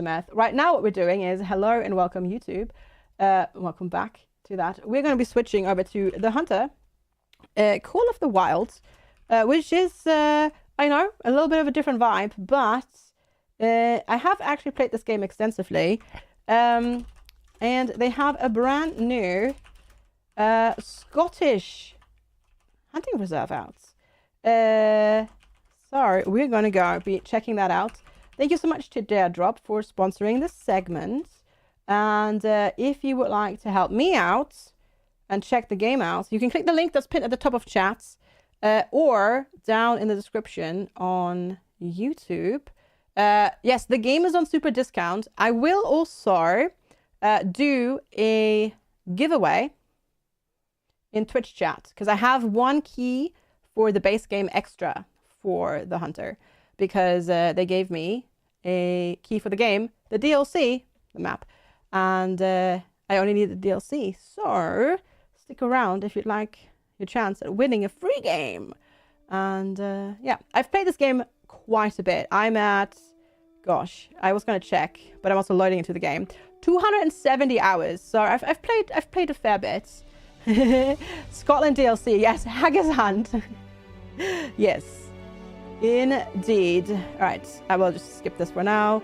Meth. Right now what we're doing is hello and welcome YouTube. Welcome back to that. We're going to be switching over to the Hunter, Call of the Wild, which is, I know, a little bit of a different vibe, but I have actually played this game extensively. And they have a brand new Scottish hunting reserve out. So we're going to be checking that out. Thank you so much to Daredrop for sponsoring this segment. And if you would like to help me out and check the game out, you can click the link that's pinned at the top of chats or down in the description on YouTube. Yes, the game is on super discount. I will also do a giveaway in Twitch chat because I have one key for the base game extra for the Hunter because they gave me a key for the game, the DLC, the map, and I only need the DLC. So stick around if you'd like your chance at winning a free game. And yeah, I've played this game quite a bit. I'm at, gosh, I was going to check, but I'm also loading into the game. 270 hours. So I've played a fair bit. Scotland DLC, yes. Haggis Hunt. Yes, indeed. All right, I will just skip this for now.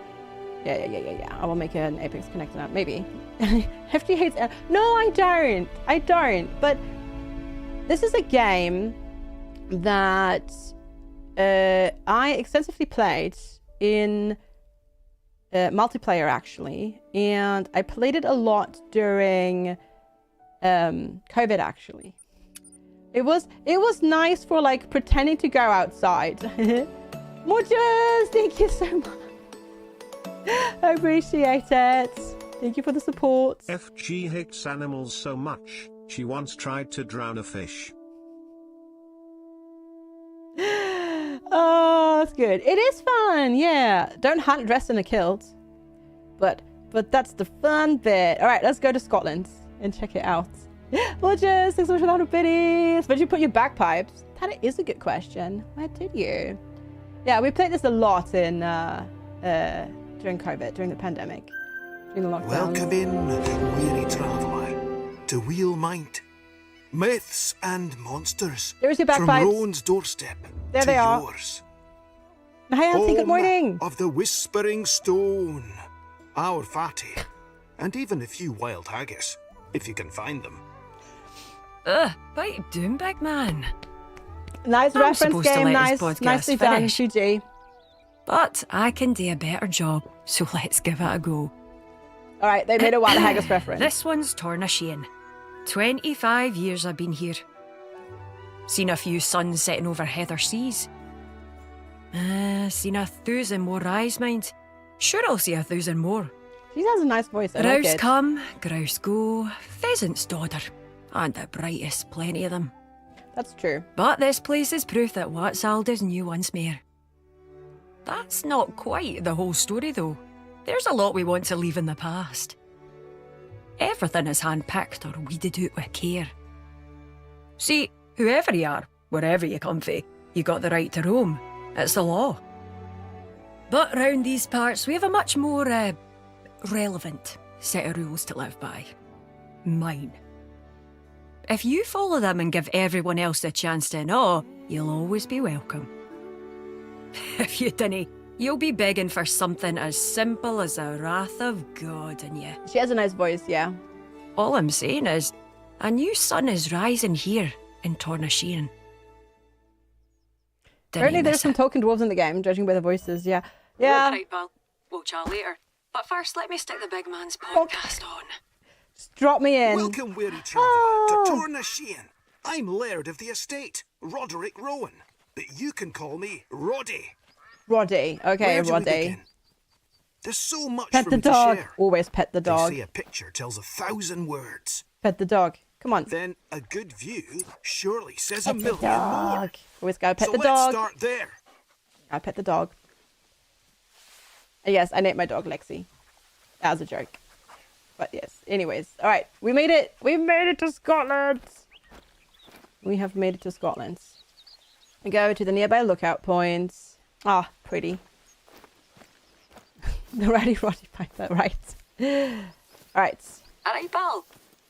Yeah. I will make an Apex connector now, maybe. FG hates. No, I don't. But this is a game that I extensively played in multiplayer actually, and I played it a lot during COVID actually. It was nice for like pretending to go outside. Muchas, thank you so much. I appreciate it. Thank you for the support. FG hates animals so much, she once tried to drown a fish. Oh, that's good. It is fun, yeah. Don't hunt dressed in a kilt. But that's the fun bit. All right, let's go to Scotland and check it out. Muchas, thanks so much for the 100 biddies. Where'd you put your bagpipes? That is a good question. Where did you? Yeah, we played this a lot in during COVID, during the pandemic, during the lockdown. Welcome in, weary traveller, to Wheel Mind. Myths and monsters. There's your bagpipes. From Rowan's doorstep there to they are. Yours. Hi, Auntie, good morning. Of the Whispering Stone, our fatty, and even a few wild haggis, if you can find them. What are you doing, big man? Nice I'm reference supposed to game, let this podcast nicely done, finish. GG. But I can do a better job, so let's give it a go. All right, they made a wild haggis reference. This one's Tornashane. 25 years I've been here. Seen a few suns setting over heather seas. Seen 1,000 more eyes, mind. Sure, I'll see 1,000 more. She has a nice voice. I Grouse like it. come, grouse go, pheasants dodder, and the brightest, plenty of them. That's true. But this place is proof that what's old is new once more. That's not quite the whole story, though. There's a lot we want to leave in the past. Everything is hand-picked or weeded out with care. See, whoever you are, wherever you come from, you got the right to roam. It's the law. But round these parts, we have a much more, relevant set of rules to live by. Mine. If you follow them and give everyone else the chance to know, you'll always be welcome. If you dinna, you'll be begging for something as simple as the wrath of God in you. She has a nice voice, yeah. All I'm saying is, a new sun is rising here in Tornashane. Apparently there's some token dwarves in the game, judging by the voices, yeah. Yeah. Right, pal. We'll chat later. But first, let me stick the big man's podcast on. Just drop me in. Welcome, weary traveller, to Tornashane. I'm Laird of the estate, Roderick Rowan, but you can call me Roddy. Roddy. Okay, Where do we Roddy. begin? There's so much Pet for the me dog. to share. Always pet the They dog. say a picture tells 1,000 words. Pet the dog. Come on. Then a good view surely says Pet a the million dog. more. Always gotta pet So the let's dog. start there. I pet the dog. Yes, I named my dog Lexi. That was a joke. But yes, anyways. All right, we made it. We made it to Scotland. We have made it to Scotland. We go to the nearby lookout points. Ah, pretty. The Roddy Piper, right. Alright. Alright, pal.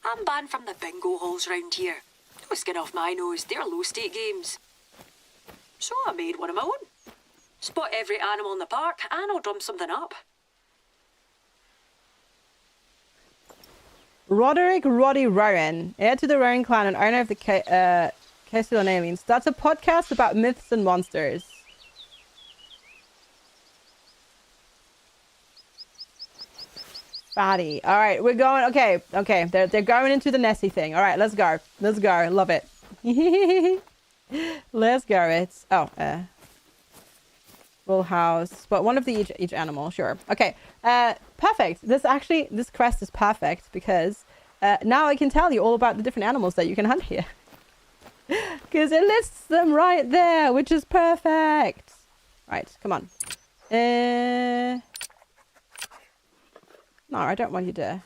I'm banned from the bingo halls round here. No skin off my nose, they're low-stake games. So I made one of my own. Spot every animal in the park and I'll drum something up. Roddy Rowan, heir to the Rowan clan and owner of the Castle on Aliens. That's a podcast about myths and monsters. Fatty. All right, we're going. Okay. They're going into the Nessie thing. All right, let's go. Love it. Let's go. It's full house, but one of the each animal. Sure. Okay. Perfect. This quest is perfect because now I can tell you all about the different animals that you can hunt here. Because it lists them right there, which is perfect. Right, come on. No, I don't want you to.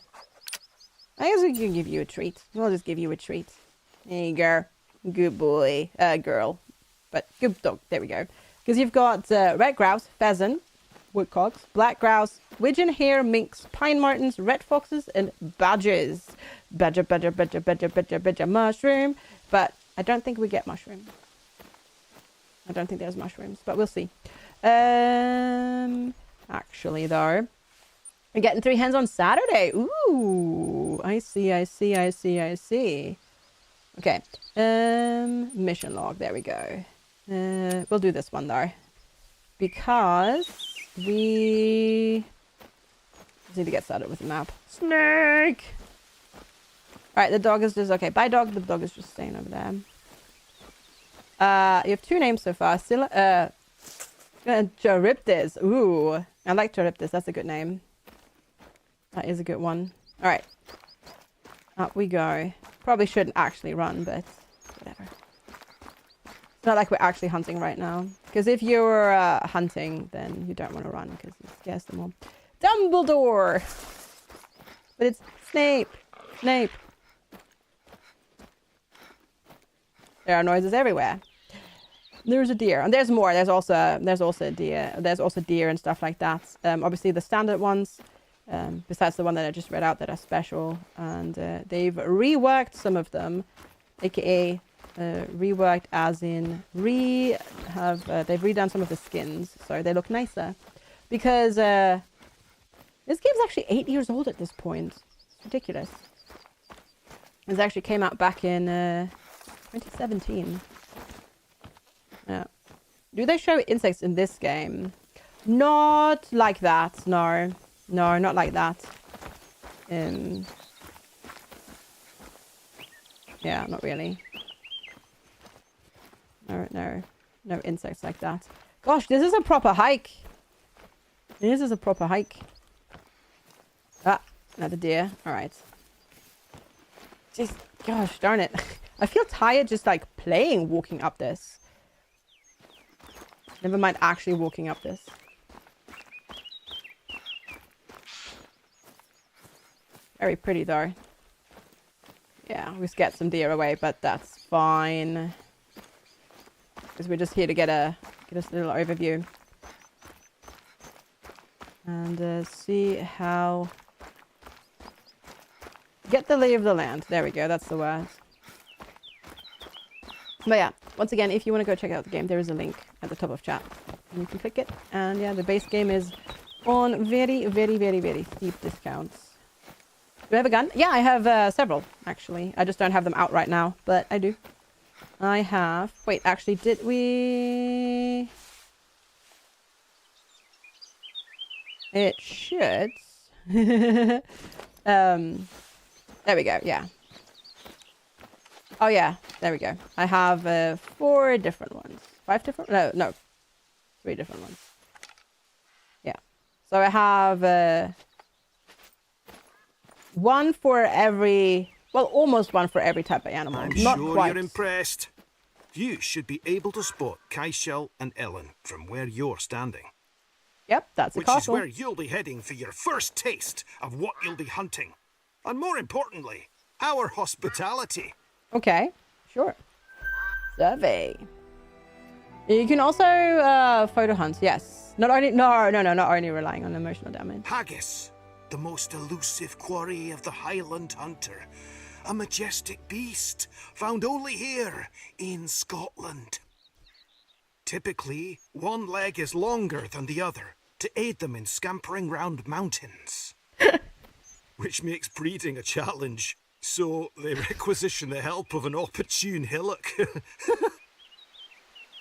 I guess we can give you a treat. We'll just give you a treat. There you go. Good boy. Girl. But good dog. There we go. Because you've got red grouse, pheasant, woodcocks, black grouse, widgeon hare, minks, pine martens, red foxes, and badgers. Badger, mushroom. But I don't think we get mushroom. I don't think there's mushrooms, but we'll see. Actually, though, we're getting 3 hens on Saturday. Ooh, I see. Okay. Mission log. There we go. We'll do this one though, because we just need to get started with the map. Snake. All right, the dog is just okay. Bye, dog. The dog is just staying over there. You have 2 names so far. Still, Charybdis. Ooh, I like Charybdis. That's a good name. That is a good one. All right, up we go. Probably shouldn't actually run, but whatever. It's not like we're actually hunting right now. Because if you're hunting, then you don't want to run because it scares them all. Dumbledore! But it's Snape. Snape. There are noises everywhere. There's a deer. And there's more. There's also a deer. There's also deer and stuff like that. Obviously the standard ones. Besides the one that I just read out that are special. And they've reworked some of them. AKA reworked as in they've redone some of the skins. So they look nicer. Because this game's actually 8 years old at this point. It's ridiculous. It actually came out back in 2017. Yeah. Do they show insects in this game? Not like that. No, not like that. Yeah, not really. No insects like that. Gosh, this is a proper hike. Ah, another deer. All right. Just, gosh, darn it. I feel tired just like walking up this. Never mind actually walking up this. Very pretty though. Yeah, we scared some deer away, but that's fine. Because we're just here to get a little overview. And see how... Get the lay of the land. There we go, that's the word. But yeah, once again, if you want to go check out the game, there is a link at the top of chat. And you can click it. And yeah, the base game is on very, very, very, very steep discounts. Do I have a gun? Yeah, I have several, actually. I just don't have them out right now, but I do. I have... Wait, actually, did we... It should... there we go, yeah. Oh, yeah, there we go. I have 4 different ones. 5 different... No. 3 different ones. Yeah. So I have... one for every... Well, almost one for every type of animal. I'm Not sure quite. you're impressed. You should be able to spot Kaishel and Ellen from where you're standing. Yep, that's a Which is castle. where you'll be heading for your first taste of what you'll be hunting. And more importantly, our hospitality. Okay, sure. Survey. You can also photo hunt, yes. Not only relying on emotional damage. Haggis, the most elusive quarry of the Highland hunter. A majestic beast found only here in Scotland. Typically, one leg is longer than the other to aid them in scampering round mountains, which makes breeding a challenge. So they requisition the help of an opportune hillock.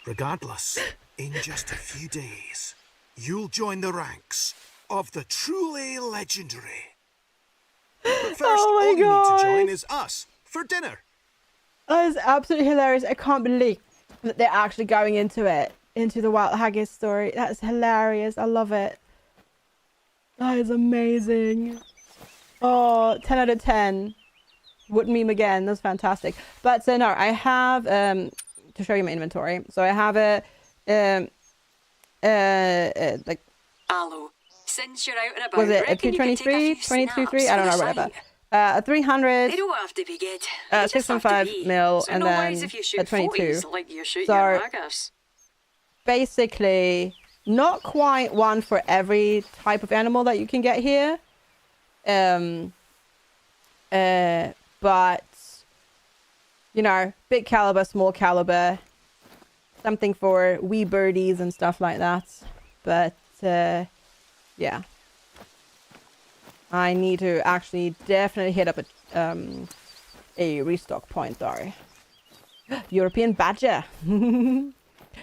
Regardless, in just a few days, you'll join the ranks of the truly legendary. But first, Oh my all you need God. to join is us for dinner. That is absolutely hilarious. I can't believe that they're actually going into it, into the wild haggis story. That's hilarious. I love it. That is amazing. Oh, 10 out of 10. Would meme again. That's fantastic. But no, I have to show you my inventory. So I have like, Allo, since you're out and about, was it a reckon you could take 223, a few 22.3? snaps I don't know, for the whatever. site. A 300, They don't have to be good. They just have to 6.5 be. mil, So and no then worries if you shoot a 22. 40s like you shoot So- your haggis. Basically, not quite one for every type of animal that you can get here. But, you know, big caliber, small caliber, something for wee birdies and stuff like that. But, yeah. I need to actually definitely hit up a restock point, though. European badger.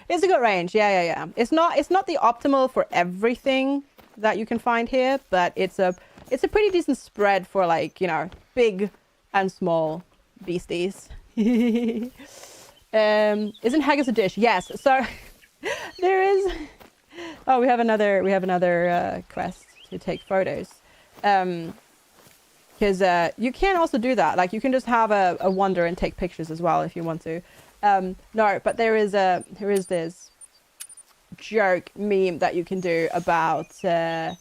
It's a good range. Yeah. It's not the optimal for everything that you can find here, but it's a pretty decent spread for, like, you know, big and small beasties. Isn't haggis a dish? Yes. So there is. Oh, we have another quest to take photos. Because you can also do that. Like, you can just have a wander and take pictures as well if you want to. No, but there is this joke meme that you can do about, or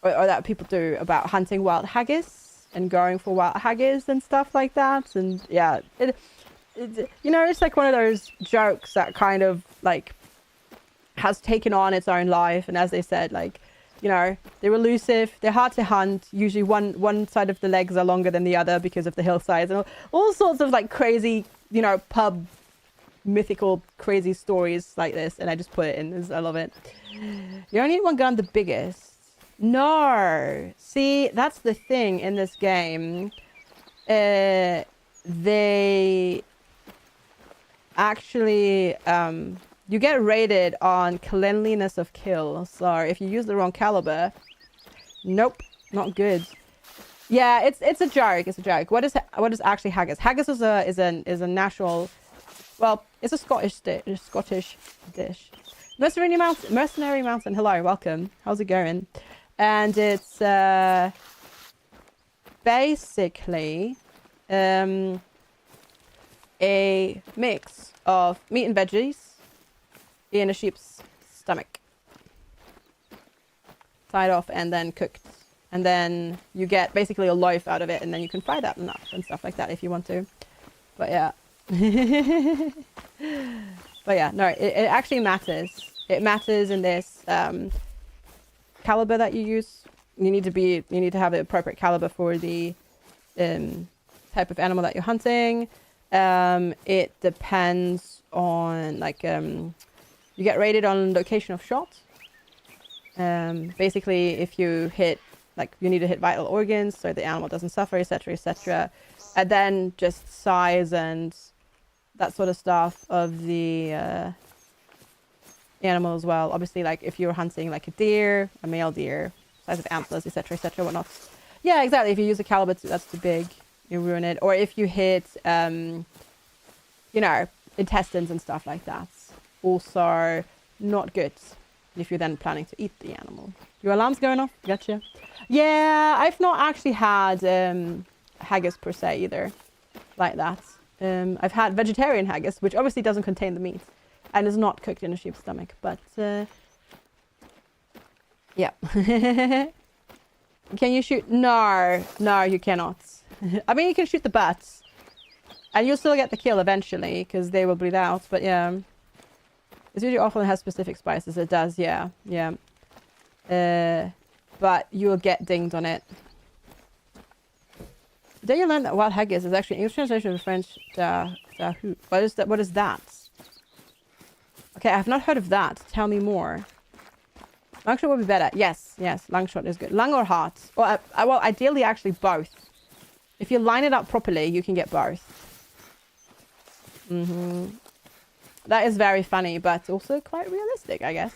that people do about hunting wild haggis and going for wild haggis and stuff like that. And yeah, it you know, it's like one of those jokes that kind of like has taken on its own life. And as they said, like, you know, they're elusive, they're hard to hunt. Usually one side of the legs are longer than the other because of the hillsides and all sorts of like crazy, you know, pub mythical crazy stories like this. And I just put it in. I love it. You only need one gun, the biggest. No. See, that's the thing in this game. They actually you get rated on cleanliness of kill. So if you use the wrong caliber, nope, not good. Yeah, it's a joke. It's a joke. What is actually haggis? Haggis is a national, well, it's a Scottish dish. Mercenary Mountain. Hello, welcome. How's it going? And it's basically a mix of meat and veggies in a sheep's stomach, fried off and then cooked, and then you get basically a loaf out of it, and then you can fry that up and stuff like that if you want to. But yeah. But yeah, no, it actually matters. It matters in this caliber that you use. You need to have the appropriate caliber for the type of animal that you're hunting. It depends on, like, you get rated on location of shot. Basically, if you hit, like, you need to hit vital organs so the animal doesn't suffer, etc., etc. And then just size and that sort of stuff of the animal as well. Obviously, like, if you're hunting like a deer, a male deer, size of antlers, etc., whatnot. Yeah, exactly. If you use a caliber that's too big, you ruin it. Or if you hit, you know, intestines and stuff like that, also not good if you're then planning to eat the animal. Your alarm's going off? Gotcha. Yeah, I've not actually had haggis per se either, like that. I've had vegetarian haggis, which obviously doesn't contain the meat and is not cooked in a sheep's stomach, but yeah. Can you shoot? No, you cannot. I mean, you can shoot the butts and you'll still get the kill eventually because they will bleed out, but yeah. It's usually awful and has specific spices. It does, yeah. Yeah. But you'll get dinged on it. Then you learn that wild haggis is actually an English translation of the French dahu. What is that? What is that? Okay, I have not heard of that. Tell me more. Long shot would be better. Yes, yes. Long shot is good. Lung or heart? Well, well, ideally, actually both. If you line it up properly, you can get both. That is very funny, but also quite realistic, I guess.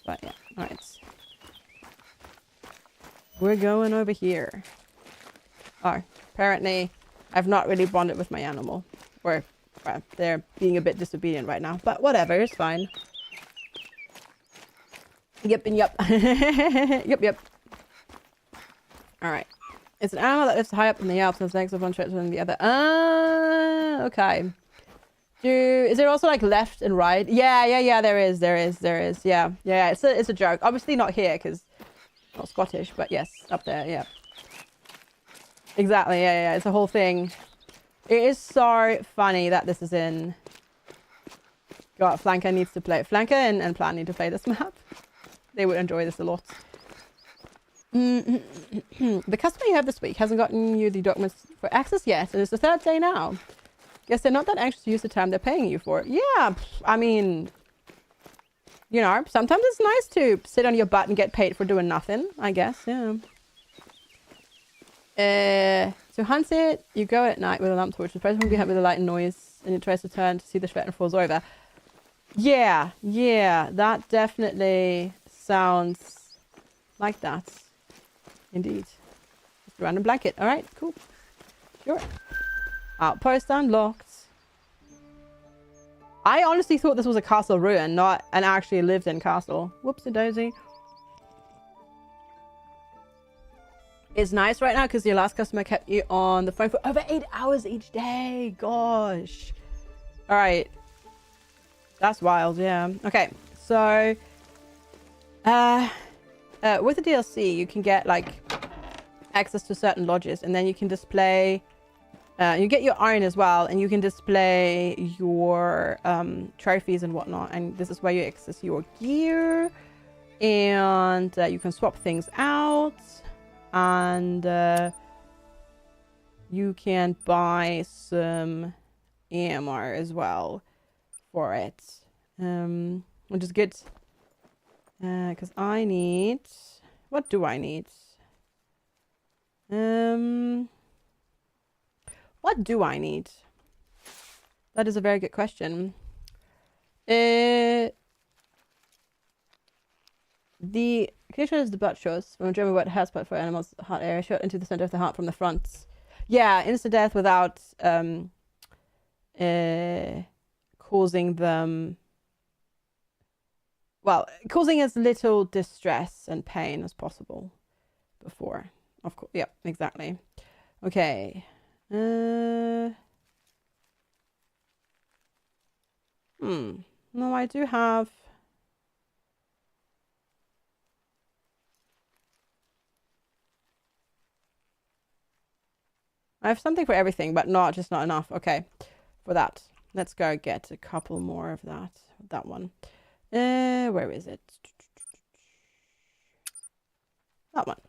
But yeah, all right. We're going over here. Oh, apparently I've not really bonded with my animal. Or they're being a bit disobedient right now. But whatever, it's fine. Yep and yep. Yep. Alright. It's an animal that lives high up in the Alps and has legs of one shorter than the other. Okay. Is there also like left and right? Yeah, there is. Yeah. It's a joke. Obviously not here because not Scottish, but yes, up there, yeah. Exactly, yeah. It's a whole thing. It is so funny that this is in... God, Flanker needs to play... Flanker and Plan need to play this map. They would enjoy this a lot. The customer you have this week hasn't gotten you the documents for access yet, and it's the third day now. Guess they're not that anxious to use the time they're paying you for. Yeah, I mean... You know, sometimes it's nice to sit on your butt and get paid for doing nothing, I guess, yeah. To hunt it, you go at night with a lamp torch. The person will be hit with a light and noise, and it tries to turn to see the threat and falls over. Yeah, that definitely sounds like that. Indeed. Just a random blanket. All right, cool. Sure. Outpost unlocked. I honestly thought this was a castle ruin, not an actually lived-in castle. Whoopsie-daisy. It's nice right now because your last customer kept you on the phone for over 8 hours each day. Gosh. All right. That's wild, yeah. Okay, so... with the DLC, you can get, like, access to certain lodges, and then you can display... you get your iron as well, and you can display your trophies and whatnot. And this is where you access your gear, and you can swap things out, and you can buy some ammo as well for it, which is good. Because I need... What do I need? What do I need? That is a very good question. The condition is the butt shots from a German word hotspot for animals' heart area, shot into the center of the heart from the front. Yeah, instant death without causing them... Well, causing as little distress and pain as possible before. Of course, yeah, exactly. Okay. No, I do have... I have something for everything, but not enough. Okay, for that. Let's go get a couple more of that. That one. Where is it? That one.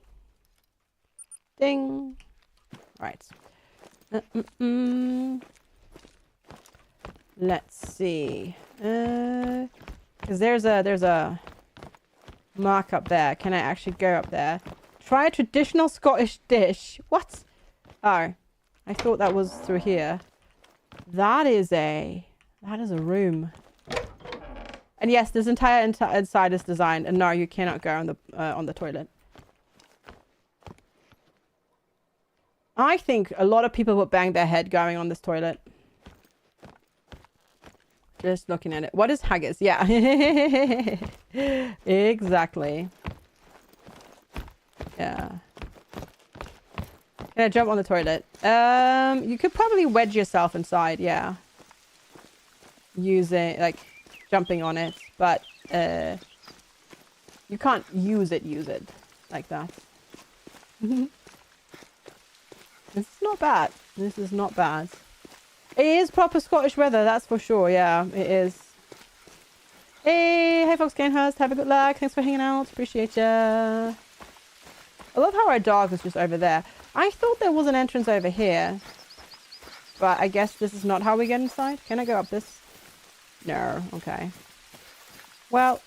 Ding. Right. Let's see. Because there's a mark up there. Can I actually go up there? Try a traditional Scottish dish. What? Oh, I thought that was through here. That is a room. And yes, this entire inside is designed. And no, you cannot go on the toilet. I think a lot of people would bang their head going on this toilet. Just looking at it. What is haggis? Yeah. Exactly. Yeah. Can I jump on the toilet? You could probably wedge yourself inside, yeah. Using, like, jumping on it. But, you can't use it like that. This is not bad. This is not bad. It is proper Scottish weather, that's for sure. Yeah, it is. Hey Fox Gamehurst, have a good luck. Thanks for hanging out. Appreciate ya. I love how our dog is just over there. I thought there was an entrance over here. But I guess this is not how we get inside. Can I go up this? No. Okay. Well,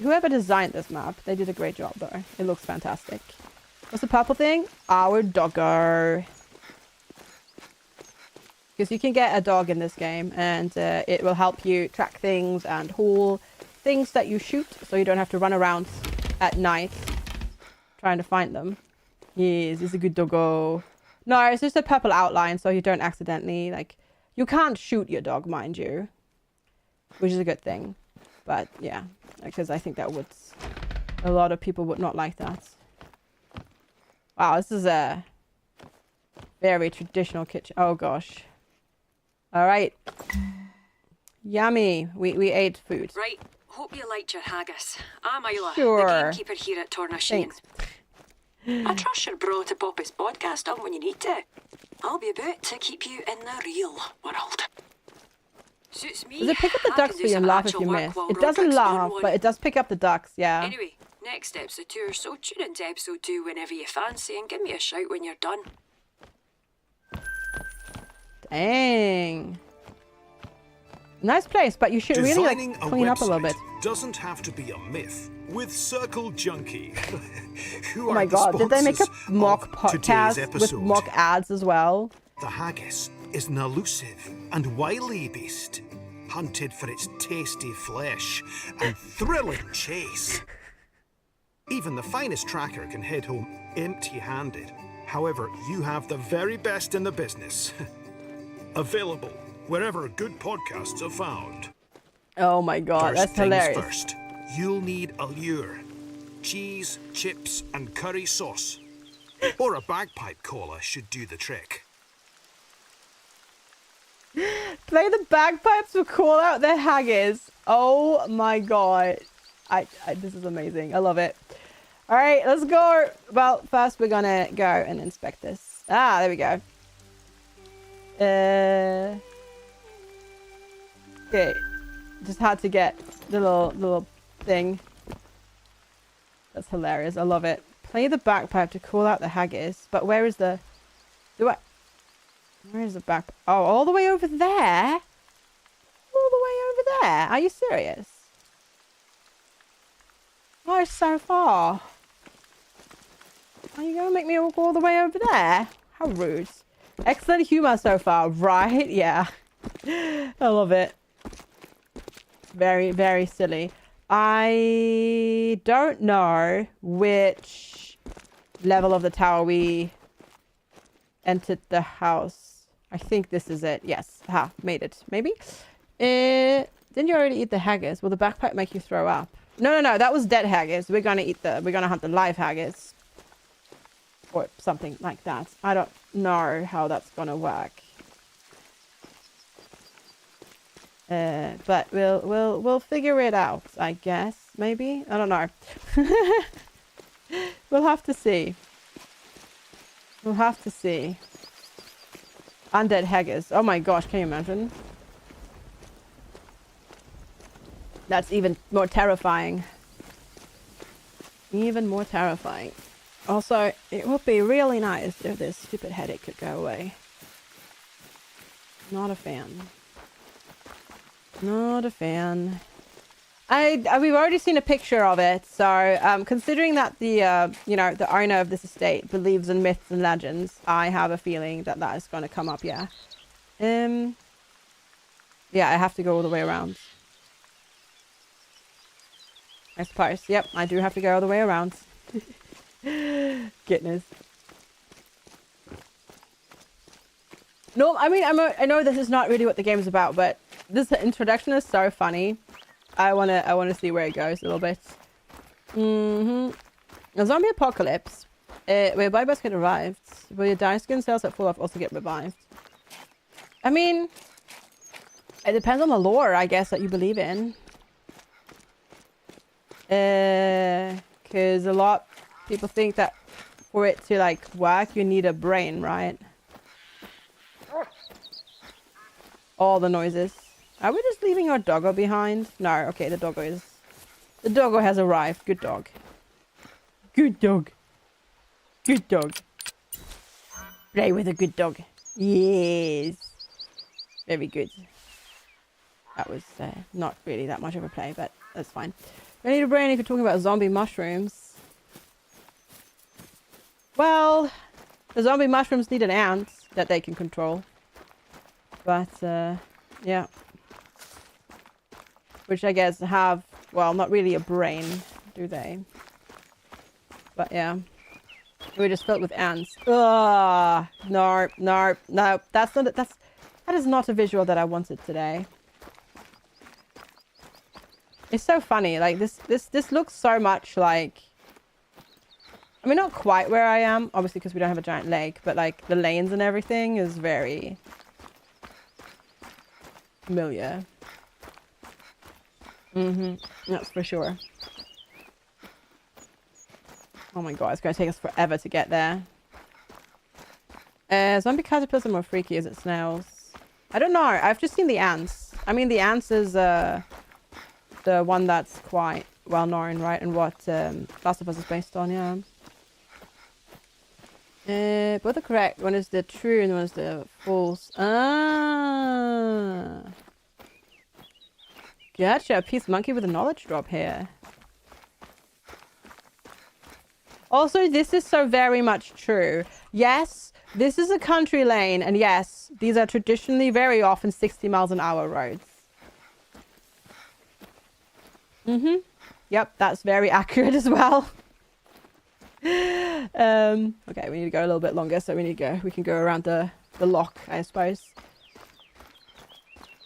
whoever designed this map, they did a great job though. It looks fantastic. What's the purple thing? Our doggo. Because you can get a dog in this game and it will help you track things and haul things that you shoot so you don't have to run around at night trying to find them. Yes, it's a good doggo. No, it's just a purple outline so you don't accidentally, like, you can't shoot your dog, mind you, which is a good thing. But yeah, because I think that would, a lot of people would not like that. Wow, this is a very traditional kitchen. Oh gosh. All right. Yummy. We ate food. Right. Hope you liked your haggis. I'm Isla, Sure. the gamekeeper here at Tornasheen. Thanks. I trust you're brought to pop his podcast on when you need to. I'll be about to keep you in the real world. Suits me. Does it pick up the I ducks can for do you and some laugh if actual you work miss? while It doesn't Roderick's on laugh, one. but it does pick up the ducks, yeah. Anyway, next step's the tour, so tune into episode 2 whenever you fancy and give me a shout when you're done. Dang. Nice place, but you should really Designing like clean up a little bit. doesn't have to be a myth with Circle Junkie. Who Oh are my the god, did they make a sponsors mock of today's podcast with episode? mock ads as well? The haggis is an elusive and wily beast, hunted for its tasty flesh and thrilling chase. Even the finest tracker can head home empty-handed. However, you have the very best in the business. Available wherever good podcasts are found. Oh my god, that's First things hilarious. first, you'll need a lure. Cheese, chips, and curry sauce. Or a bagpipe cola should do the trick. Play the bagpipes to call out the haggis. Oh my god. This is amazing. I love it. All right, let's go. Well, first we're gonna go and inspect this. Ah, there we go. Okay. Just had to get the little thing. That's hilarious. I love it. Play the bagpipe to call out the haggis. But where is the... Where is the back? Oh, all the way over there? All the way over there? Are you serious? Oh, it's so far. Are you going to make me walk all the way over there? How rude. Excellent humor so far, right? Yeah. I love it. Very, very silly. I don't know which level of the tower we entered the house. I think this is it. Yes. Ha, made it. Maybe? Didn't you already eat the haggis? Will the backpack make you throw up? No. That was dead haggis. We're gonna hunt the live haggis. Or something like that. I don't know how that's gonna work. But we'll figure it out, I guess. Maybe? I don't know. We'll have to see. We'll have to see. Undead haggis. Oh my gosh, can you imagine? That's even more terrifying. Even more terrifying. Also, it would be really nice if this stupid headache could go away. Not a fan. Not a fan. We've already seen a picture of it, so considering that the the owner of this estate believes in myths and legends, I have a feeling that that is going to come up. Yeah. Yeah, I have to go all the way around. I suppose. Yep, I do have to go all the way around. Goodness. No, I mean I know this is not really what the game is about, but this introduction is so funny. I wanna see where it goes a little bit. A zombie apocalypse. Where buybacks get revived. Will your die skin cells that fall off also get revived? I mean, it depends on the lore, I guess, that you believe in. Because a lot of people think that for it to like work, you need a brain, right? All the noises. Are we just leaving our doggo behind? No, okay, the doggo has arrived. Good dog. Good dog. Good dog. Play with a good dog. Yes. Very good. That was not really that much of a play, but that's fine. I need a brain if you're talking about zombie mushrooms. Well, the zombie mushrooms need an ant that they can control. But, yeah. Which I guess have, well, not really a brain, do they? But yeah. We're just filled with ants. Ugh. No. That is not a visual that I wanted today. It's so funny. Like, this looks so much like... I mean, not quite where I am, obviously, because we don't have a giant lake, but, like, the lanes and everything is very familiar. That's for sure. Oh my god, it's going to take us forever to get there. Zombie caterpillars are more freaky, is it snails? I don't know. I've just seen the ants. I mean, the ants is the one that's quite well known, right? And what Last of Us is based on, yeah. Both are correct. One is the true and one is the false. Ah. Gotcha. Peace monkey with a knowledge drop here. Also, this is so very much true. Yes, this is a country lane. And yes, these are traditionally very often 60 miles an hour roads. Yep, that's very accurate as well. Okay, we need to go a little bit longer, so we can go around the lock, I suppose.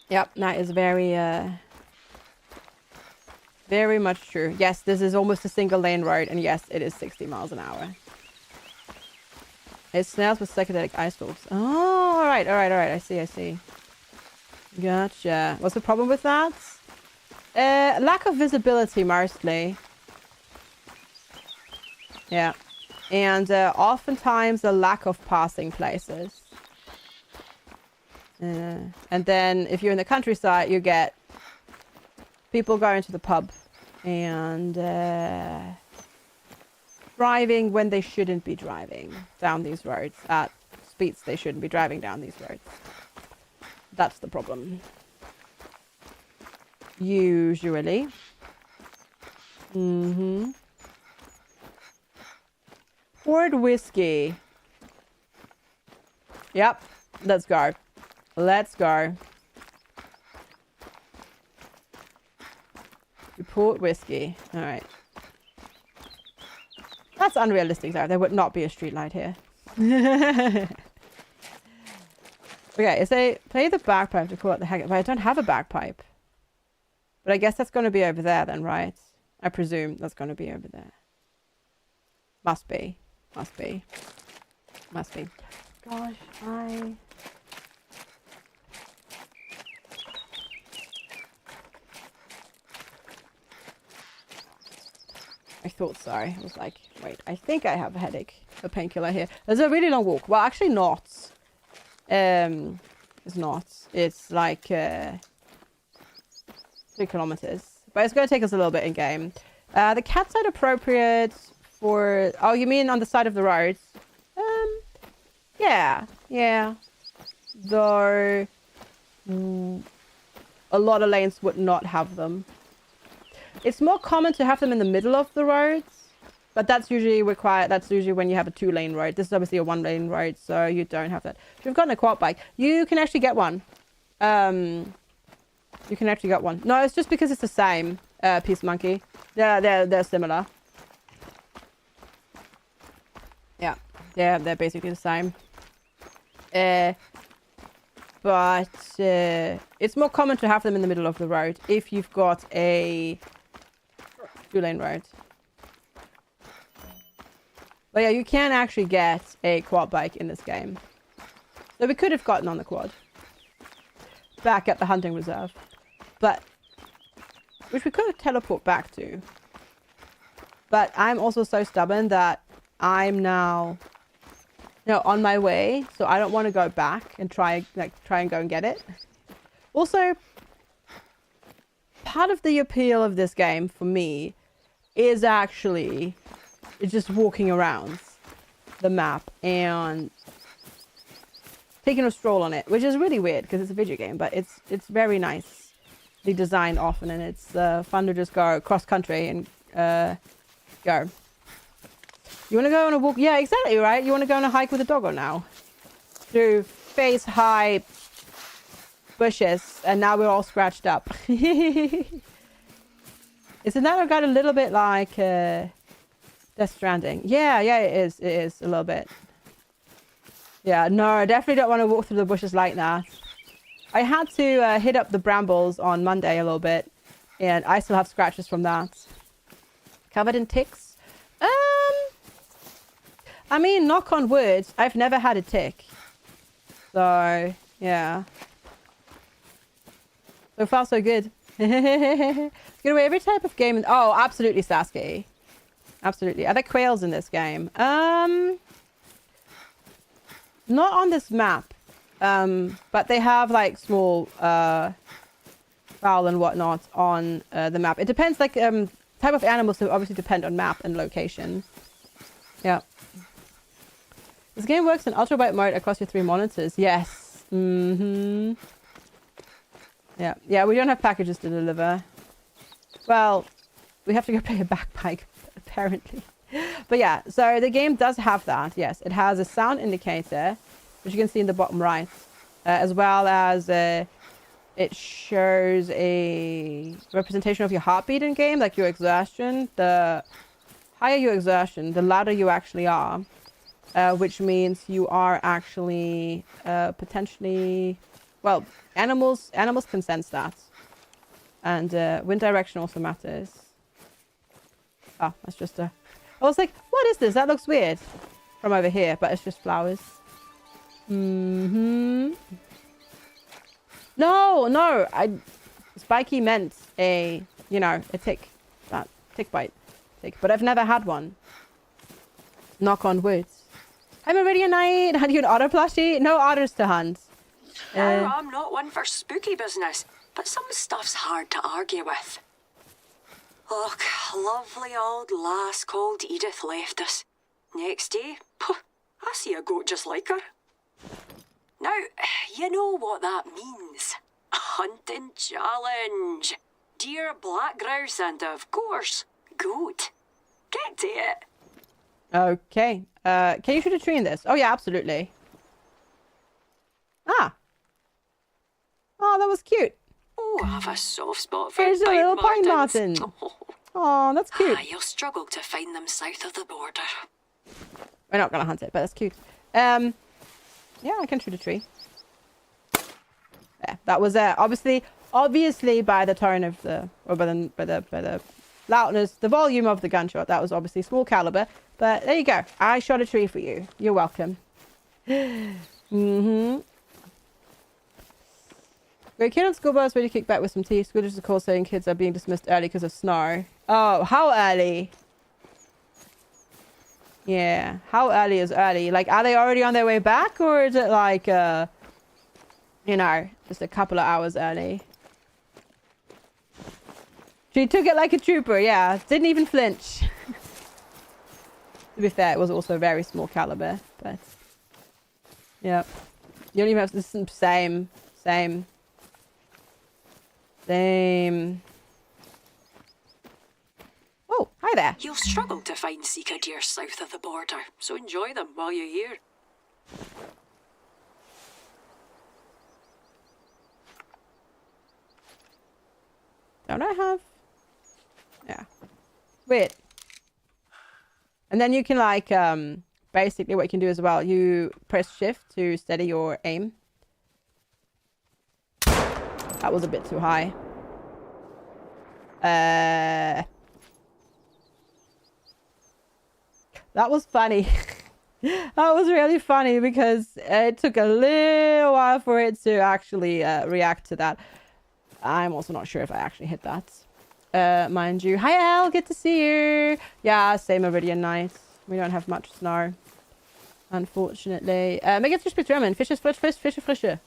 Yep, that is very much true. Yes, this is almost a single lane road, and yes, it is 60 miles an hour. It snails with psychedelic ice storms. Oh, alright, I see. Gotcha. What's the problem with that? Lack of visibility, mostly. Yeah. And oftentimes a lack of passing places. And then if you're in the countryside, you get people going to the pub and driving when they shouldn't be driving down these roads at speeds they shouldn't be driving down these roads. That's the problem. Usually. Poured whiskey. Yep. Let's go. We poured whiskey. Alright. That's unrealistic, though. There would not be a street light here. Okay, it say play the bagpipe to call out the heck. But I don't have a bagpipe. But I guess that's going to be over there then, right? I presume that's going to be over there. Must be. Gosh, I thought so. I was like, wait, I think I have a headache. A painkiller here. There's a really long walk. Well, actually not. It's not. It's like 3 kilometers. But it's going to take us a little bit in game. The cat side appropriate for... Oh, you mean on the side of the road? Yeah. Though a lot of lanes would not have them. It's more common to have them in the middle of the roads, but that's usually required. That's usually when you have a 2-lane road. This is obviously a 1-lane road, so you don't have that. If you've gotten a quad bike, you can actually get one. You can actually get one. No, it's just because it's the same piece monkey. They're similar. Yeah, they're basically the same. But it's more common to have them in the middle of the road if you've got a 2-lane road. But yeah, you can actually get a quad bike in this game. So we could have gotten on the quad. Back at the hunting reserve. But, which we could teleport back to. But I'm also so stubborn that I'm now, on my way. So I don't want to go back and try and go and get it. Also, part of the appeal of this game for me is actually just walking around the map and taking a stroll on it, which is really weird because it's a video game, but it's very nicely designed often, and it's fun to just go cross country and go. You want to go on a walk? Yeah, exactly, right? You want to go on a hike with a doggo now? Through face high bushes, and now we're all scratched up. Isn't that got a little bit like Death Stranding? Yeah, it is. It is a little bit. Yeah, no, I definitely don't want to walk through the bushes like that. I had to hit up the brambles on Monday a little bit, and I still have scratches from that. Covered in ticks? I mean, knock on wood, I've never had a tick. So, yeah. So far, so good. Get away every type of game. Oh, absolutely, Sasuke. Absolutely. Are there quails in this game? Not on this map. But they have like small fowl and whatnot on the map. It depends, like type of animals so obviously depend on map and location. Yeah. This game works in ultrawide mode across your 3 monitors. Yes. Mm-hmm. Yeah, we don't have packages to deliver. Well, we have to go play a backpack, apparently. But yeah, so the game does have that. Yes, it has a sound indicator, which you can see in the bottom right, as well as it shows a representation of your heartbeat in game, like your exertion. The higher your exertion, the louder you actually are, which means you are actually potentially, well, animals can sense that, and wind direction also matters. Oh, that's just a. I was like, what is this? That looks weird from over here, but it's just flowers. Mm-hmm. No, Spiky meant a tick, that tick bite tick, but I've never had one. Knock on wood. I'm a Meridian Knight. Had you an otter plushie? No otters to hunt. No, I'm not one for spooky business, but some stuff's hard to argue with. Look, lovely old lass called Edith left us. Next day, I see a goat just like her. Now, you know what that means. A hunting challenge. Deer, black grouse, and of course, goat. Get to it. Okay. Can you shoot a tree in this? Oh yeah, absolutely. Ah. Oh, that was cute. Oh, I have a soft spot for There's a little pine martin. Oh, that's cute. You'll struggle to find them south of the border. We're not gonna hunt it, but that's cute. Yeah, I can shoot a tree. Yeah, that was obviously by the tone of the, or by the loudness, the volume of the gunshot. That was obviously small caliber, but there you go. I shot a tree for you. You're welcome. Mm-hmm. Great kid on school bus ready to kick back with some tea. School just a call saying kids are being dismissed early because of snow. Oh, how early? Yeah, how early is early? Like, are they already on their way back, or is it like, just a couple of hours early? She took it like a trooper, yeah. Didn't even flinch. To be fair, it was also very small caliber, but... Yep. You don't even have to... Same. Oh, hi there. You'll struggle to find Sika deer south of the border, so enjoy them while you're here. Don't I have... Yeah. Wait. And then you can like, basically what you can do as well, you press shift to steady your aim. That was a bit too high. That was funny. That was really funny because it took a little while for it to actually react to that. I'm also not sure if I actually hit that. Mind you. Hi, Al. Good to see you. Yeah, same Meridian Night. We don't have much snow, unfortunately. Mega Fischbetremmen. Fische frisch, Fische frische.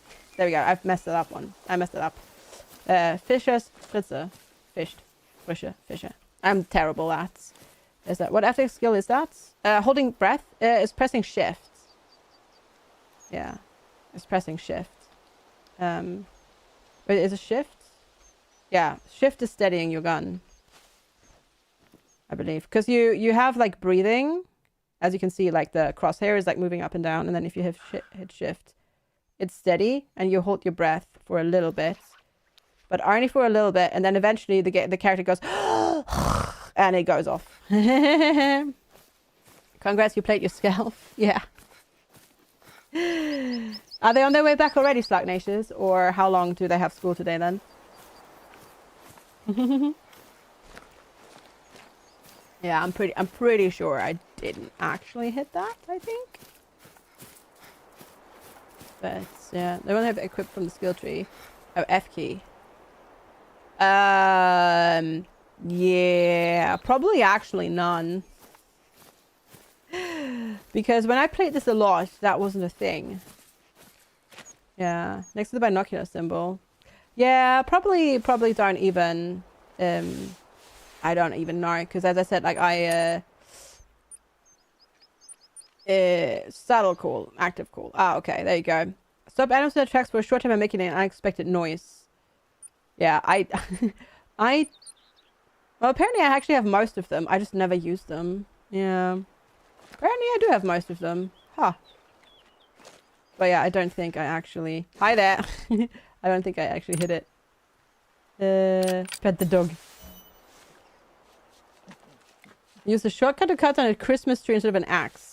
There we go. I've messed it up one. I messed it up. Fischer, Spritzer. Fished. Frischer. Fischer. I'm terrible at. Is that what ethics skill is that? Holding breath is pressing shift. Yeah. It's pressing shift. Wait, is it shift? Yeah. Shift is steadying your gun. I believe. Because you have like breathing. As you can see, like the crosshair is like moving up and down. And then if you hit shift, it's steady. And you hold your breath for a little bit. But only for a little bit. And then eventually the character goes... and it goes off. Congrats, you played your scalp. Yeah. Are they on their way back already, Slacknacious? Or how long do they have school today then? Yeah, I'm pretty sure I didn't actually hit that, I think. But yeah, they won't have it equipped from the skill tree. Oh, F key. Yeah, probably actually none. Because when I played this a lot, that wasn't a thing. Yeah, next to the binocular symbol. Yeah, probably don't even, I don't even know. Because as I said, like subtle call, active call. Ah, okay, there you go. Stop animals in the tracks for a short time and making an unexpected noise. Yeah, well, apparently I actually have most of them. I just never use them. Yeah. Apparently I do have most of them. Huh. But yeah, I don't think I actually... Hi there. I don't think I actually hit it. Pet the dog. Use the shortcut to cut on a Christmas tree instead of an axe.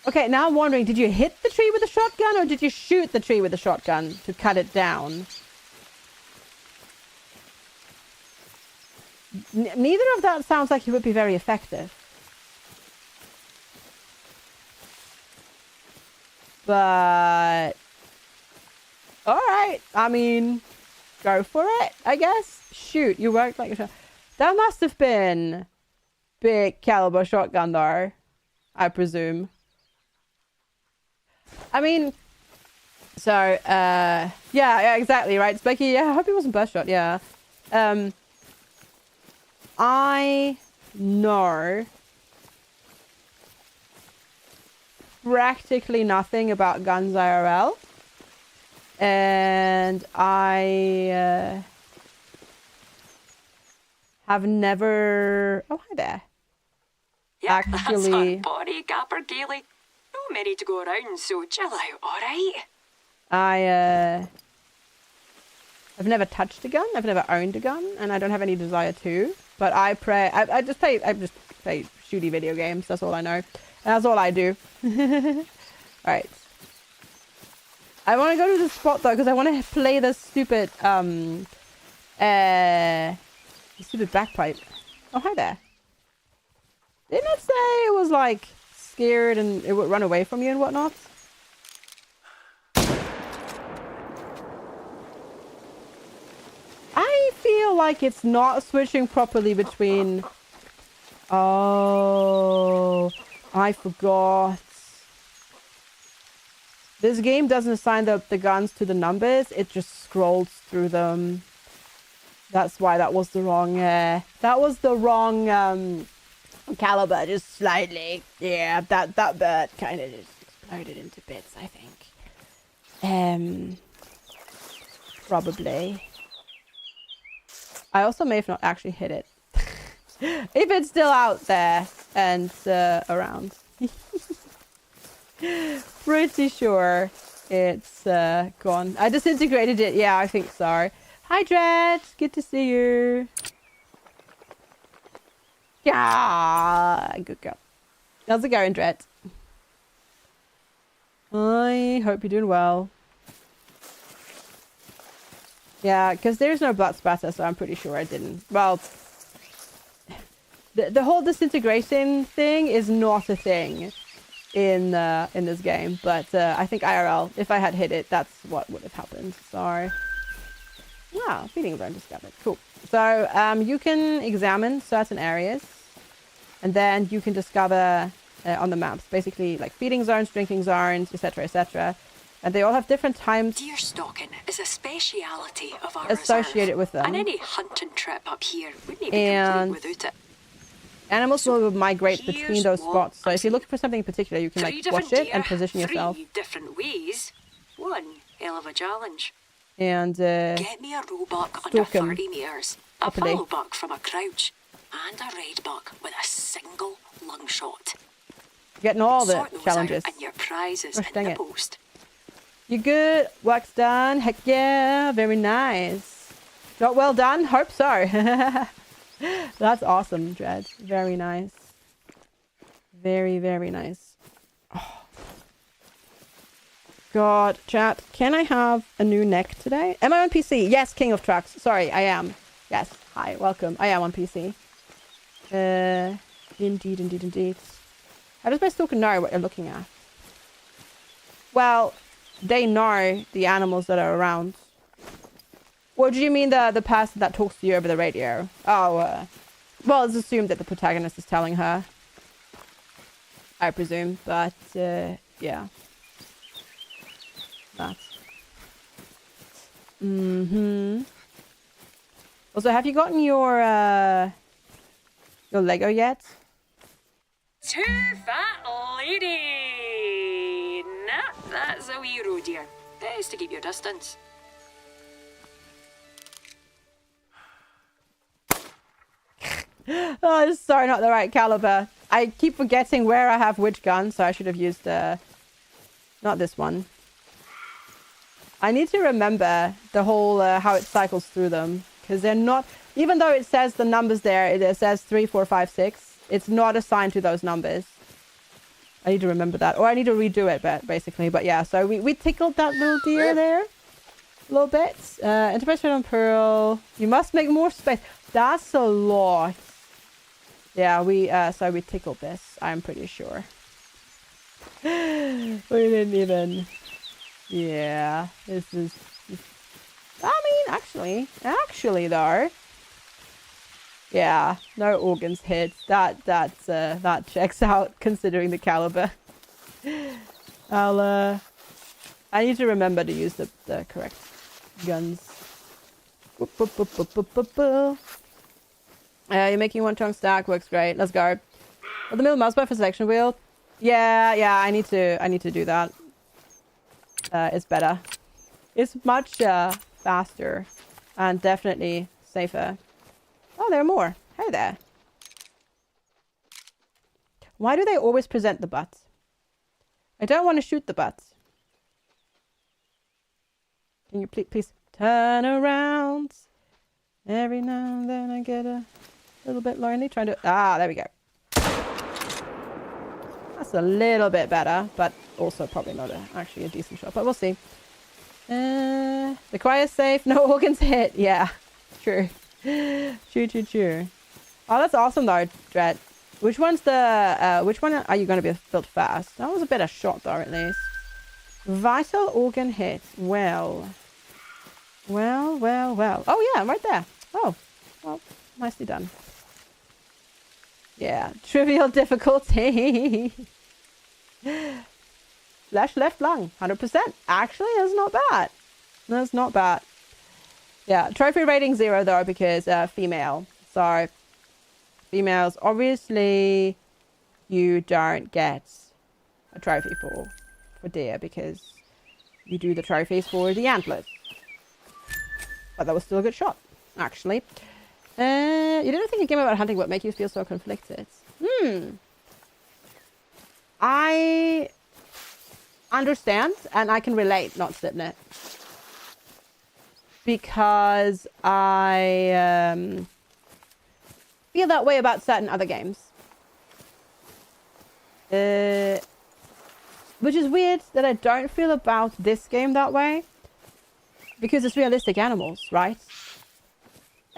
Okay, now I'm wondering, did you hit the tree with a shotgun or did you shoot the tree with a shotgun to cut it down? Neither of that sounds like it would be very effective. But... alright, I mean, go for it, I guess. Shoot, you worked like a shot. That must have been big caliber shotgun though, I presume. I mean, so, yeah, exactly, right, Specky? Yeah, I hope it wasn't burst shot, yeah. I know practically nothing about guns IRL. And I have never... Oh, hi there. Yeah, actually... that's body, Gapper Gailey. No many to go around, so chill out, alright? I've never touched a gun, I've never owned a gun, and I don't have any desire to. But I just play shooty video games, that's all I know. And that's all I do. Alright. I want to go to the spot though, because I want to play the stupid, bagpipe. Oh, hi there. Didn't it say it was like scared and it would run away from you and whatnot? I feel like it's not switching properly between... Oh, I forgot. This game doesn't assign the guns to the numbers. It just scrolls through them. That's why that was the wrong... that was the wrong caliber, just slightly. Yeah, that bird kind of just exploded into bits, I think. Probably. I also may have not actually hit it. If it's still out there and around. Pretty sure it's gone. I disintegrated it. Yeah, I think so. Hi, Dread. Good to see you. Yeah, good girl. How's it going, Dread? I hope you're doing well. Yeah, because there's no blood spatter, so I'm pretty sure I didn't. Well, the whole disintegration thing is not a thing in this game, but I think IRL, if I had hit it, that's what would have happened. Sorry. Yeah, feeding zone discovered. Cool. So you can examine certain areas, and then you can discover on the maps, basically like feeding zones, drinking zones, etc., etc. And they all have different times Deer stalking is a speciality of our associated reserve, with them. and any hunting trip up here wouldn't be And complete without it. animals So, will migrate between here's those what spots. So I'm if you're saying. looking for something in particular, you can Three like different watch it deer, and position yourself. 3 different ways. One hell of a challenge. And Get me a roebuck under stalk 'em 30 metres, a properly. fallow buck from a crouch, and a red buck with a single lung shot. getting all the Sort those challenges. out and your prizes Gosh, in dang the it. post. You good? Work's done. Heck yeah. Very nice. Job well done? Hope so. That's awesome, Dread. Very nice. Very, very nice. Oh. God, chat. Can I have a new neck today? Am I on PC? Yes, King of Trucks. Sorry, I am. Yes. Hi, welcome. I am on PC. Indeed, indeed, indeed. How does my stalker know what you're looking at? Well, they know the animals that are around. Or do you mean the person that talks to you over the radio? Oh, well, it's assumed that the protagonist is telling her. I presume, but, yeah. That. Mm-hmm. Also, have you gotten your Lego yet? Too fat lady! Nah, that's a wee roe deer. Best to keep your distance. Oh, sorry, not the right caliber. I keep forgetting where I have which gun, so I should have used, not this one. I need to remember the whole, how it cycles through them. Because they're not, even though it says the numbers there, it says 3, 4, 5, 6. It's not assigned to those numbers. I need to remember that. Or I need to redo it, but basically. But yeah, so we tickled that little deer there. A little bit. Enterprise on Pearl. You must make more space. That's a lot. Yeah, so we tickled this, I'm pretty sure. We didn't even... Yeah, this is... I mean, actually though... Yeah, no organs hit. That checks out, considering the caliber. I need to remember to use the correct guns. You're making one chunk stack, works great. Let's go. Well, the middle mouse button for selection wheel. Yeah, I need to do that. It's better. It's much faster and definitely safer. Oh, there are more. Hey there. Why do they always present the butts? I don't want to shoot the butts. Can you please turn around? Every now and then I get a little bit lonely trying to... Ah, there we go. That's a little bit better, but also probably not actually a decent shot, but we'll see. The choir's safe, no organs hit. Yeah, true. True. Oh, that's awesome though, Dread. Which one are you going to be built first? That was a better shot though, at least. Vital organ hit. Well. Oh yeah, right there. Oh, well, nicely done. Yeah, trivial difficulty. Flesh left lung, 100%. Actually, that's not bad. That's not bad. Yeah, trophy rating 0 though, because female. So, females, obviously, you don't get a trophy for deer because you do the trophies for the antlers. But that was still a good shot, actually. You didn't think a game about hunting would make you feel so conflicted? I understand, and I can relate, not Slipknot. Because I feel that way about certain other games. Which is weird that I don't feel about this game that way. Because it's realistic animals, right?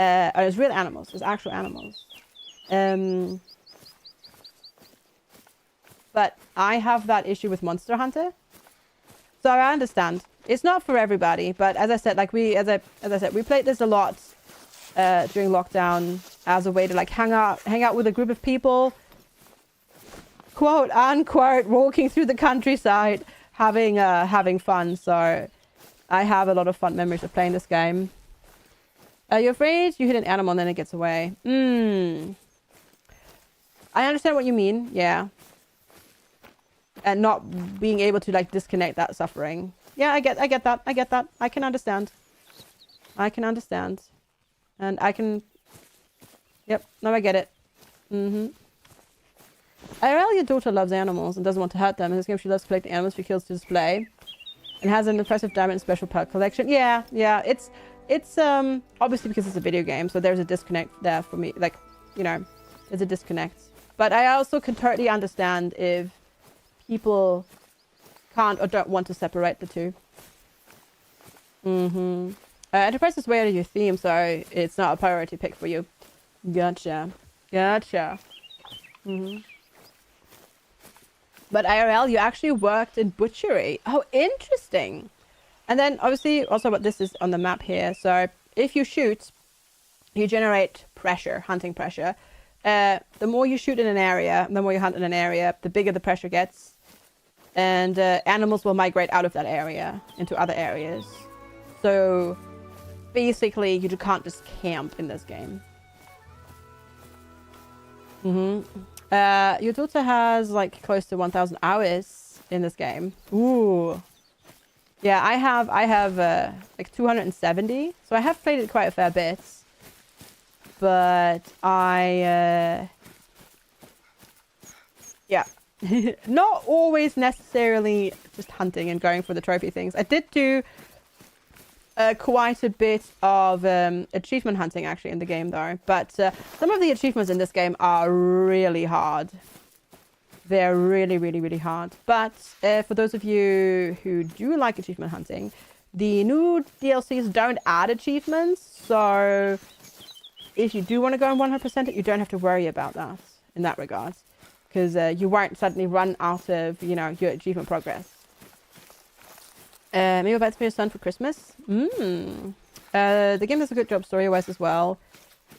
It's real animals. It's actual animals. But I have that issue with Monster Hunter. So I understand. It's not for everybody, but as I said, like as I said, we played this a lot during lockdown as a way to like hang out with a group of people, quote unquote, walking through the countryside, having fun. So I have a lot of fun memories of playing this game. You're afraid you hit an animal and then it gets away. I understand what you mean. Yeah. And not being able to like disconnect that suffering. Yeah, I get that. I can understand. And I can... Yep, no, I get it. IRL, your daughter loves animals and doesn't want to hurt them. In this game, she loves collecting animals she kills to display. And has an impressive diamond and special pet collection. Yeah. It's obviously because it's a video game, so there's a disconnect there for me. Like, you know, there's a disconnect. But I also can totally understand if people can't or don't want to separate the two. Enterprise is way out of your theme, so it's not a priority pick for you. Gotcha. But IRL, you actually worked in butchery. Oh, interesting. And then obviously also what this is on the map here. So if you shoot, you generate pressure, hunting pressure. The more you shoot in an area, the more you hunt in an area, the bigger the pressure gets. And animals will migrate out of that area into other areas. So basically you can't just camp in this game. Your daughter has like close to 1,000 hours in this game. Ooh. Yeah, I have like 270. So I have played it quite a fair bit. But yeah. Not always necessarily just hunting and going for the trophy things. I did do quite a bit of achievement hunting actually in the game though. But some of the achievements in this game are really hard. They're really hard. But for those of you who do like achievement hunting, the new DLCs don't add achievements. So if you do want to go and 100% it, you don't have to worry about that in that regard. Because you won't suddenly run out of, you know, your achievement progress. Maybe about to be your son for Christmas. The game does a good job story-wise as well.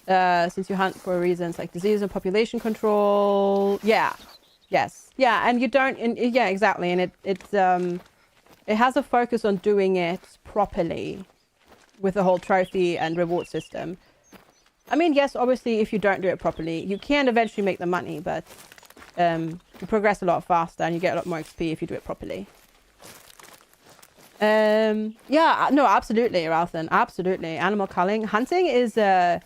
Since you hunt for reasons like disease and population control. Yeah. Yes. Yeah, and you don't... yeah, exactly. And it has a focus on doing it properly with the whole trophy and reward system. I mean, yes, obviously, if you don't do it properly, you can eventually make the money, but you progress a lot faster and you get a lot more XP if you do it properly. Yeah, no, absolutely, Ralthan. Absolutely. Animal culling. Hunting is the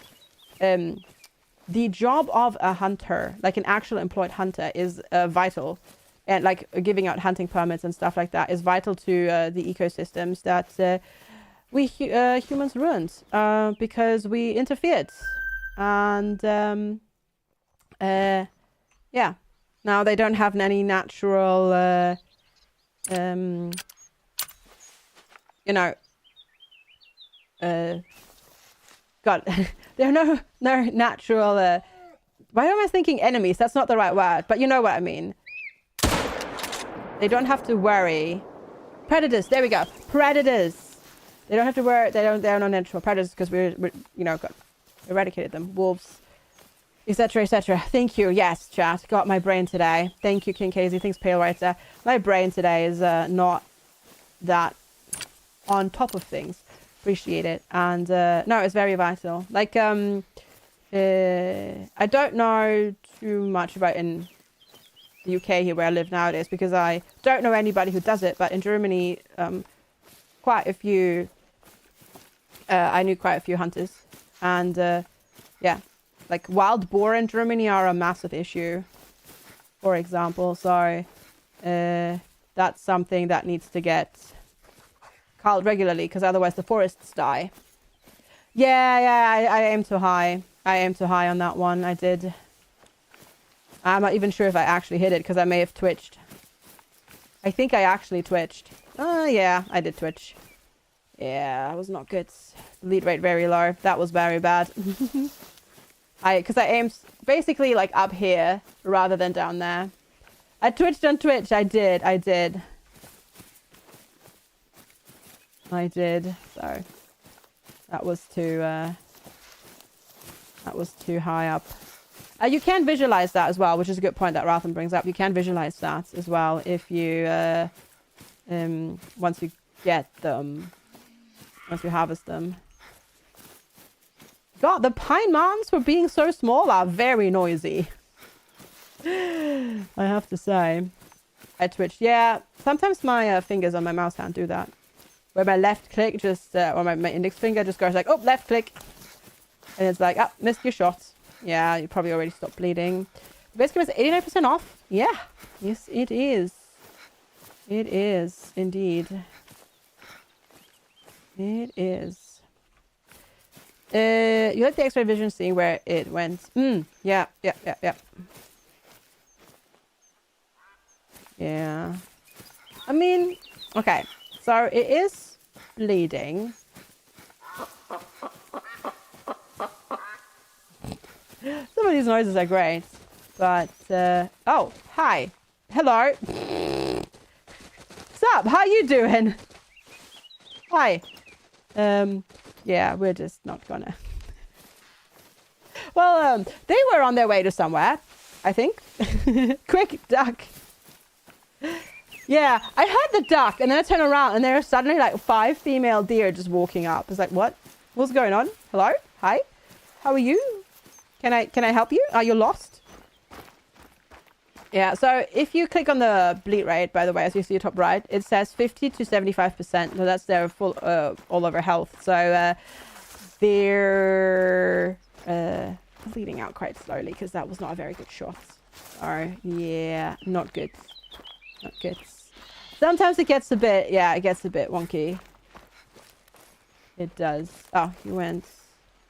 job of a hunter, like an actual employed hunter, is vital. And like giving out hunting permits and stuff like that is vital to the ecosystems that we humans ruined because we interfered. And yeah, now they don't have any natural you know, God, there are no natural, why am I thinking enemies? That's not the right word, but you know what I mean. They don't have to worry. Predators, there we go. Predators. They don't have to worry, they are no natural predators because we're you know, got eradicated them. Wolves, etc, etc. Thank you. Yes, chat. Got my brain today. Thank you, King Casey. Thanks, Pale Writer. My brain today is not that on top of things. Appreciate it. And no, it's very vital. Like I don't know too much about in the UK here where I live nowadays because I don't know anybody who does it, but in Germany quite a few I knew quite a few hunters. And yeah, like wild boar in Germany are a massive issue, for example. So that's something that needs to get culled regularly because otherwise the forests die. Yeah, I aim too high. I aim too high on that one. I did. I'm not even sure if I actually hit it because I may have twitched. I think I actually twitched. Yeah, I did twitch. Yeah, it was not good. Lead rate very low. That was very bad. Because I aimed basically like up here rather than down there. I twitched on Twitch. I did. I did. So that was too high up. You can visualize that as well, which is a good point that Rathan brings up. You can visualize that as well if you once you get them, once you harvest them. God, the pine mounds for being so small are very noisy. I have to say. I twitched. Yeah, sometimes my fingers on my mouse hand do that. Where my left click just, or my index finger just goes like, oh, left click. And it's like, oh, missed your shot. Yeah, you probably already stopped bleeding. Basically, it's 89% off. Yeah. Yes, it is. It is, indeed. It is. You like the X-ray vision, seeing where it went. Yeah. Yeah. I mean, okay. So it is bleeding. Some of these noises are great. But, oh, hi. Hello. What's up? How you doing? Hi. Yeah, we're just not gonna. Well, they were on their way to somewhere, I think. Quick, duck. Yeah, I heard the duck, and then I turn around, and there are suddenly like 5 female deer just walking up. It's like, what? What's going on? Hello? Hi? How are you? Can I help you? Are you lost? Yeah, so if you click on the bleed rate, by the way, as you see top right, it says 50 to 75%. So that's their full all over health. So they're bleeding out quite slowly because that was not a very good shot. So yeah, not good. Not good. Sometimes it gets a bit, yeah, it gets a bit wonky. It does. Oh, you went,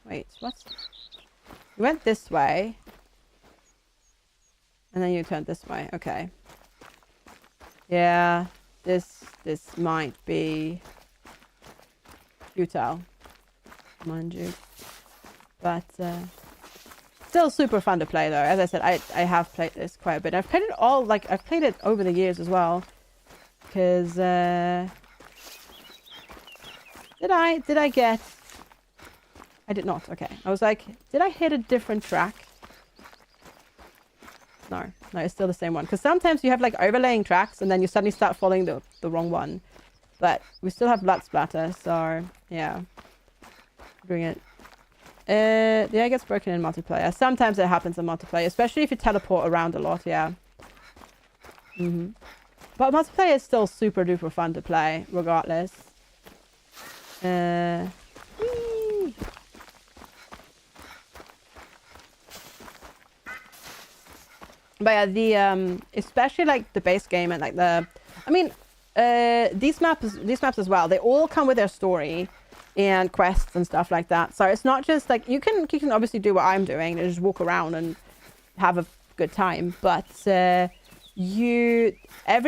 wait, what? You went this way. And then you turned this way. Okay. Yeah, this might be futile, mind you. But still super fun to play though. As I said, I have played this quite a bit. I've played it all, like I've played it over the years as well. Because did I get? I did not. Okay. I was like, did I hit a different track? No, it's still the same one. Because sometimes you have like overlaying tracks and then you suddenly start following the wrong one. But we still have blood splatter, so yeah. Bring it. Yeah, it gets broken in multiplayer. Sometimes it happens in multiplayer, especially if you teleport around a lot, yeah. But multiplayer is still super duper fun to play, regardless. Whee! But yeah, the especially like the base game and like the, I mean, these maps as well. They all come with their story and quests and stuff like that. So it's not just like you can obviously do what I'm doing and just walk around and have a good time. But every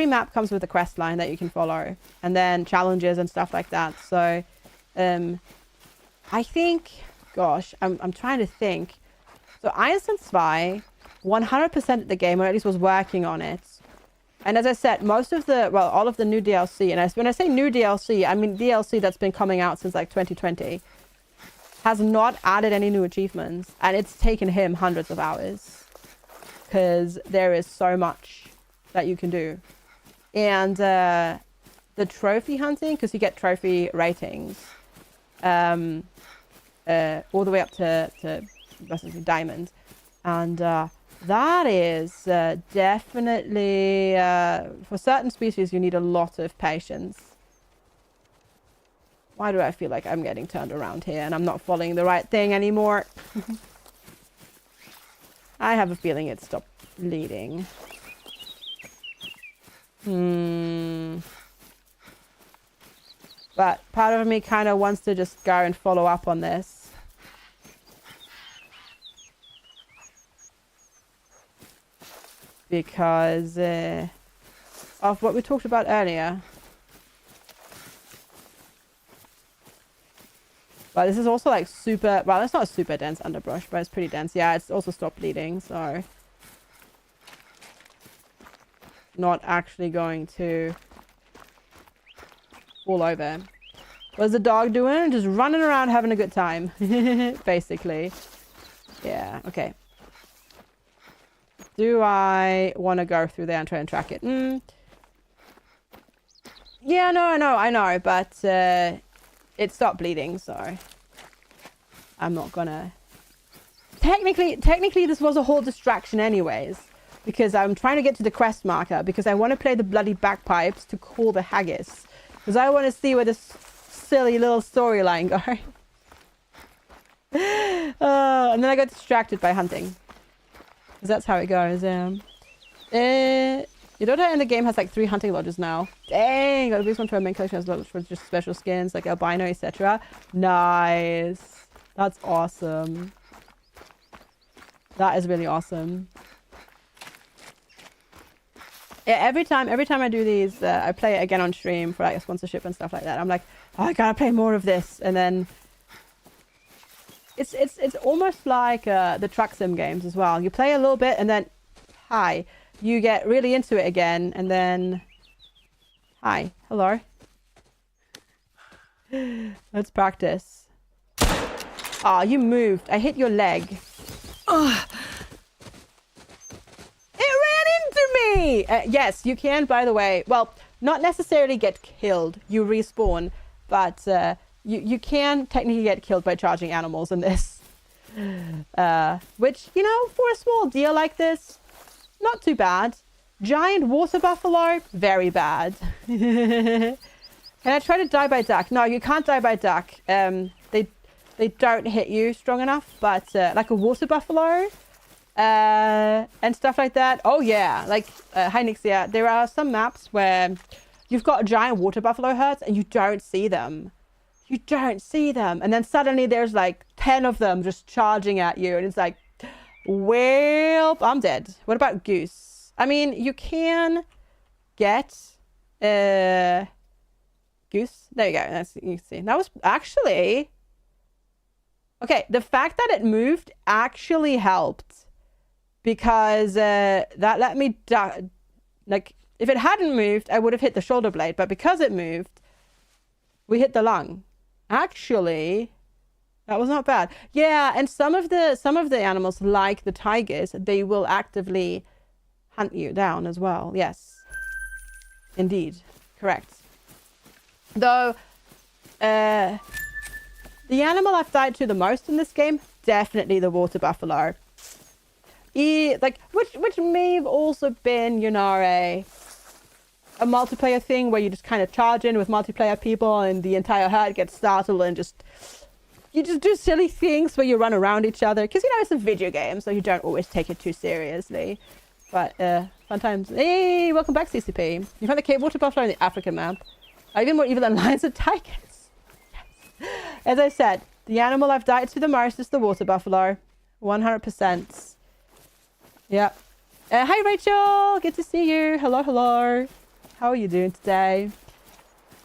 map comes with a quest line that you can follow, and then challenges and stuff like that. So I think, gosh, I'm trying to think. So Einstein Zwei 100% of the game, or at least was working on it. And as I said, all of the new DLC, and when I say new DLC, I mean DLC that's been coming out since like 2020, has not added any new achievements. And it's taken him hundreds of hours. Because there is so much that you can do. And the trophy hunting, because you get trophy ratings, all the way up to basically diamond. And that is definitely, for certain species, you need a lot of patience. Why do I feel like I'm getting turned around here and I'm not following the right thing anymore? I have a feeling it stopped bleeding. But part of me kind of wants to just go and follow up on this. Because of what we talked about earlier. But this is also like super, well, it's not super dense underbrush, but it's pretty dense. Yeah, it's also stopped bleeding, so not actually going to fall over. What's the dog doing? Just running around having a good time. Basically. Yeah, okay. Do I want to go through there and try and track it? Yeah, no, I know, but it stopped bleeding, so I'm not gonna... Technically, this was a whole distraction anyways, because I'm trying to get to the quest marker, because I want to play the bloody bagpipes to call the haggis, because I want to see where this silly little storyline goes. And then I got distracted by hunting. Because that's how it goes. Your daughter in the game has like 3 hunting lodges now. Dang! Got a big one for a main collection as well, for just special skins like albino, etc. Nice. That's awesome. That is really awesome. Yeah, every time I do these, I play it again on stream for like a sponsorship and stuff like that. I'm like, oh, I gotta play more of this, and then it's almost like the truck sim games as well. You play a little bit, and then you get really into it again, and then hello. Let's practice. Ah, you moved. I hit your leg. Ugh. It ran into me! Yes, you can, by the way. Well, not necessarily get killed. You respawn. But you can technically get killed by charging animals in this. Which, you know, for a small deal like this, not too bad. Giant water buffalo, very bad. Can I try to die by duck? No, you can't die by duck. They don't hit you strong enough, but like a water buffalo and stuff like that. Oh yeah, like hi Nixia. There are some maps where you've got a giant water buffalo herds and you don't see them. You don't see them, and then suddenly there's like 10 of them just charging at you, and it's like, well, I'm dead. What about goose? I mean, you can get goose. There you go. That's, you can see. That was actually... Okay, the fact that it moved actually helped, because that let me die. Like, if it hadn't moved, I would have hit the shoulder blade, but because it moved, we hit the lung. Actually, that was not bad. Yeah, and some of the animals, like the tigers, they will actively hunt you down as well. Yes, indeed, correct. Though, the animal I've died to the most in this game, definitely the water buffalo. Like, which may have also been, you know, a multiplayer thing where you just kind of charge in with multiplayer people and the entire herd gets startled and you just do silly things where you run around each other. Because, you know, it's a video game, so you don't always take it too seriously. But, fun times. Hey, welcome back, CCP. You found the cave water buffalo on the African map. Even more evil than lions and tigers. As I said, the animal I've died to the most is the water buffalo. 100%. Yep. Hi, Rachel. Good to see you. Hello, hello. How are you doing today?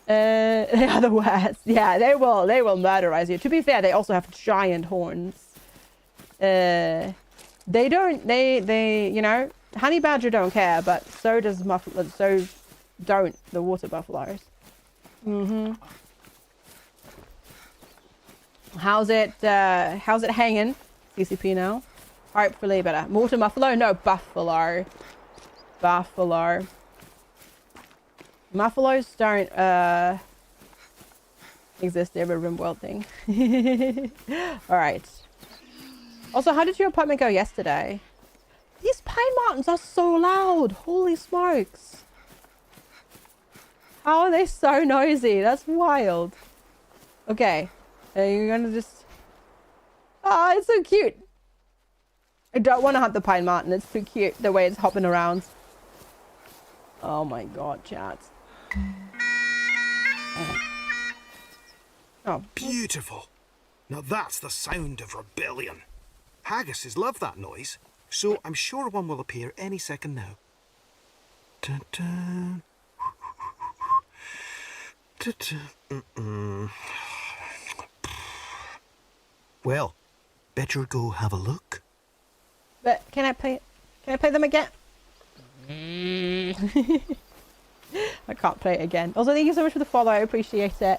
They are the worst. Yeah, they will murderize you. To be fair, they also have giant horns. They you know, honey badger don't care, but so don't the water buffaloes. How's it hanging? CCP now. Hopefully better. Water buffalo? No, buffalo. Buffalo. Buffaloes don't exist. They're a RimWorld thing. Alright. Also, how did your apartment go yesterday? These pine martens are so loud. Holy smokes. How are they so noisy? That's wild. Okay. You're gonna just... Oh, it's so cute. I don't want to hunt the pine marten. It's too cute, the way it's hopping around. Oh my god, chat. Oh. Beautiful. Now that's the sound of rebellion. Haggises love that noise, so I'm sure one will appear any second now. Dun, dun. Dun, dun. Well, better go have a look. But can I play them again? I can't play it again. Also, thank you so much for the follow. I appreciate it.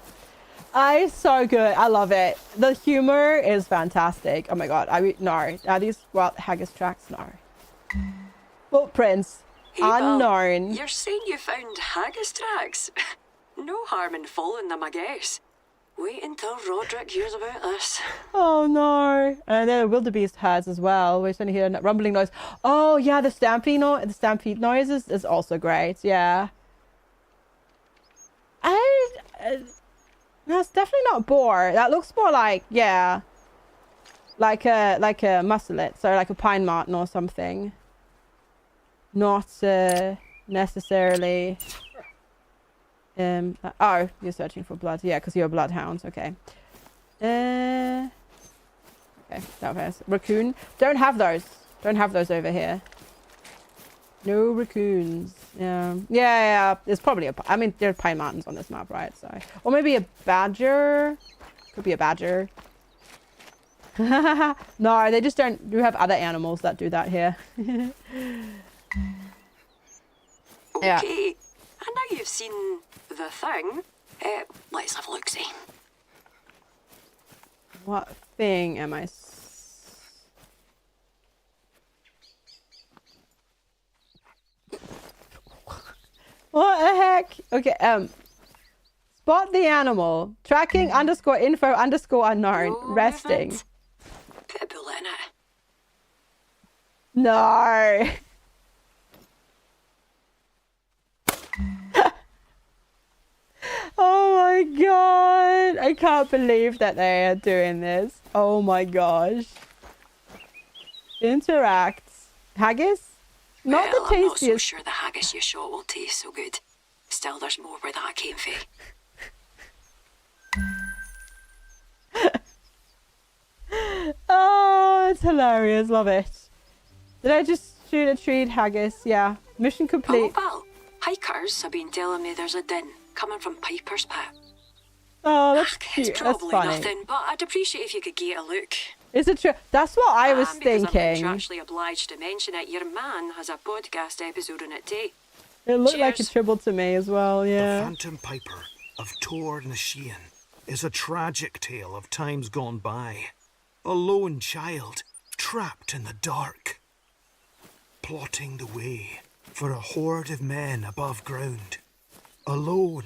So good. I love it. The humor is fantastic. Oh my god. No. Are these wild haggis tracks? No. Footprints. Hey, Bill, Unknown. you're saying you found haggis tracks? No harm in following them, I guess. Wait until Roderick hears about this. Oh no. And then the wildebeest herds as well. We're starting to hear a rumbling noise. Oh yeah, the stampede noise is also great. Yeah. That's definitely not boar. That looks more like, yeah, like a musselet, so like a pine marten or something. Not necessarily. Oh, you're searching for blood. Yeah, because you're a bloodhound. Okay. Okay, that was raccoon. Don't have those. Don't have those over here. No raccoons. Yeah. There's probably I mean, there are pine martens on this map, right? So, or maybe a badger. Could be a badger. No, they just don't. You have other animals that do that here. Yeah. Okay, and now you've seen the thing, let's have a look-see. What thing am I? What the heck? Okay, spot the animal. Tracking _info_unknown. No Resting. movement. Put a bullet in it. No. Oh my god. I can't believe that they are doing this. Oh my gosh. Interact. Haggis? Not Well, the I'm not so tastiest. sure the haggis you shot will taste so good. Still, there's more where that came from. Oh, it's hilarious. Love it. Did I just shoot a treat haggis? Yeah. Mission Oh, complete. pal. Hikers have been telling me there's a din coming from Piper's Pit. Oh, that's It's cute. That's probably funny. nothing, but I'd appreciate if you could get a look. Is it true? That's what I was Because I'm thinking. contractually obliged to mention it, your man has a podcast episode on it too. It looked like a Cheers. tribute to me as well, The yeah. Phantom Piper of Tor na Shean is a tragic tale of times gone by. A lone child trapped in the dark, plotting the way for a horde of men above ground, alone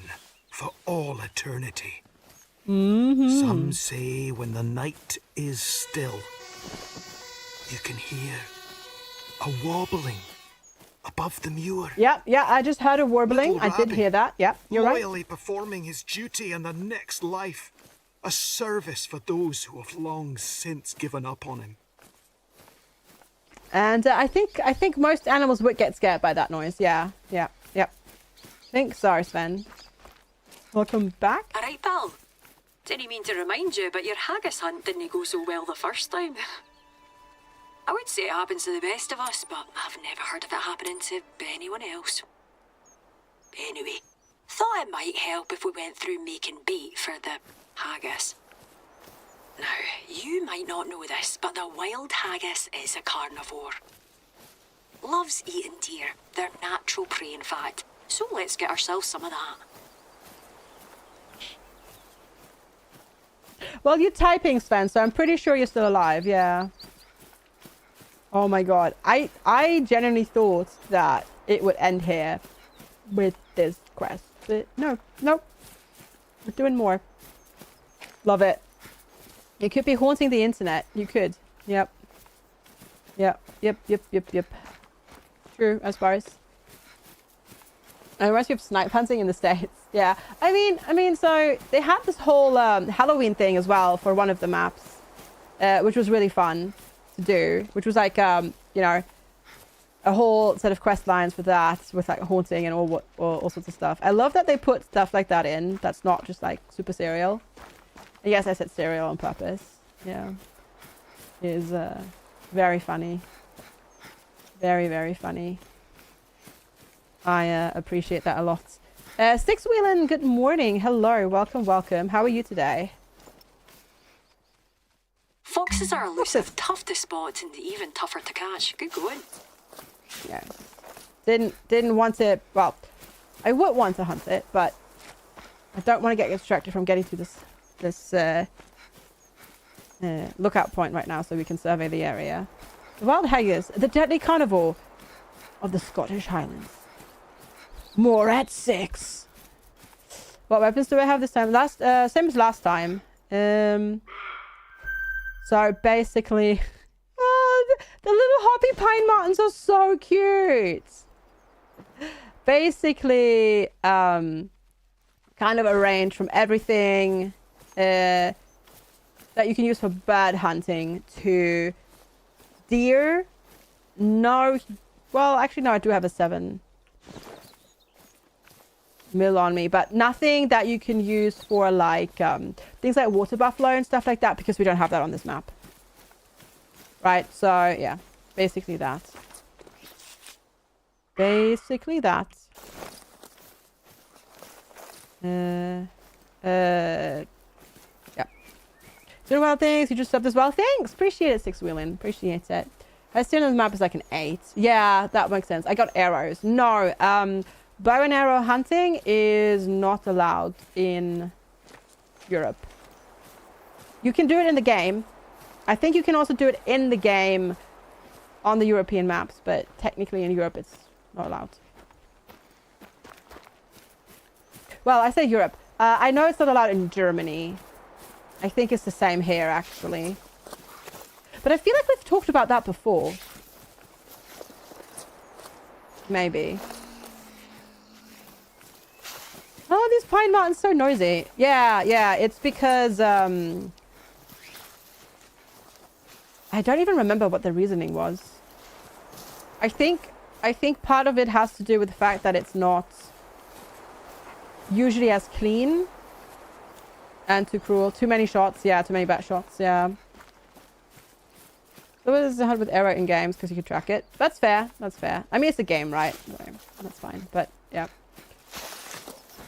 for all eternity. Some say when the night is still, you can hear a wobbling above the moor. Yeah, I just heard a warbling. Little I did rabbit, hear that. Yeah, you're right. loyally performing his duty in the next life, a service for those who have long since given up on him. And I think most animals would get scared by that noise. Yeah. Think so, Sven. Welcome back. All right, pal. Didn't mean to remind you, but your haggis hunt didn't go so well the first time. I would say it happens to the best of us, but I've never heard of it happening to anyone else. Anyway, thought it might help if we went through making bait for the haggis. Now, you might not know this, but the wild haggis is a carnivore. Loves eating deer, their natural prey in fact. So let's get ourselves some of that. Well, you're typing, Sven, so I'm pretty sure you're still alive. Yeah. Oh my god. I genuinely thought that it would end here with this quest. But no. We're doing more. Love it. You could be haunting the internet. You could. Yep. True, as far as. It reminds me of snipe hunting in the States. Yeah. I mean, so they had this whole Halloween thing as well for one of the maps, which was really fun to do, which was like, you know, a whole set of quest lines for that, with like haunting and all sorts of stuff. I love that they put stuff like that in. That's not just like super serial. Yes, I said serial on purpose. Yeah. It is very funny. Very, very funny. I appreciate that a lot. Six Wheelan, good morning. Hello, welcome. How are you today? Foxes are elusive, tough to spot, and even tougher to catch. Good going. Yeah. Didn't want to. Well, I would want to hunt it, but I don't want to get distracted from getting to this lookout point right now so we can survey the area. The wild haggis, the deadly carnivore of the Scottish Highlands. More at 6. What weapons do I have this time? Same as last time. So basically, oh, the little hoppy pine martens are so cute. Basically, kind of arranged from everything that you can use for bird hunting to deer. No, well, actually, no, I do have a 7 mil on me, but nothing that you can use for like things like water buffalo and stuff like that, because we don't have that on this map. Right, so yeah, basically that. Basically that. Yeah. Doing well, things. You just subbed as well. Thanks. Appreciate it, Six Wheeling. Appreciate it. I assume the map is like an 8. Yeah, that makes sense. I got arrows. No, bow and arrow hunting is not allowed in Europe. You can do it in the game. I think you can also do it in the game on the European maps, but technically in Europe it's not allowed. Well, I say Europe. I know it's not allowed in Germany. I think it's the same here, actually. But I feel like we've talked about that before. Maybe. Oh, these pine martens so noisy. Yeah, it's because I don't even remember what the reasoning was. I think part of it has to do with the fact that it's not usually as clean and too cruel. Too many shots, yeah, too many bad shots, yeah. So it was hard with arrow in games because you could track it. That's fair, that's fair. I mean, it's a game, right? So that's fine, but yeah.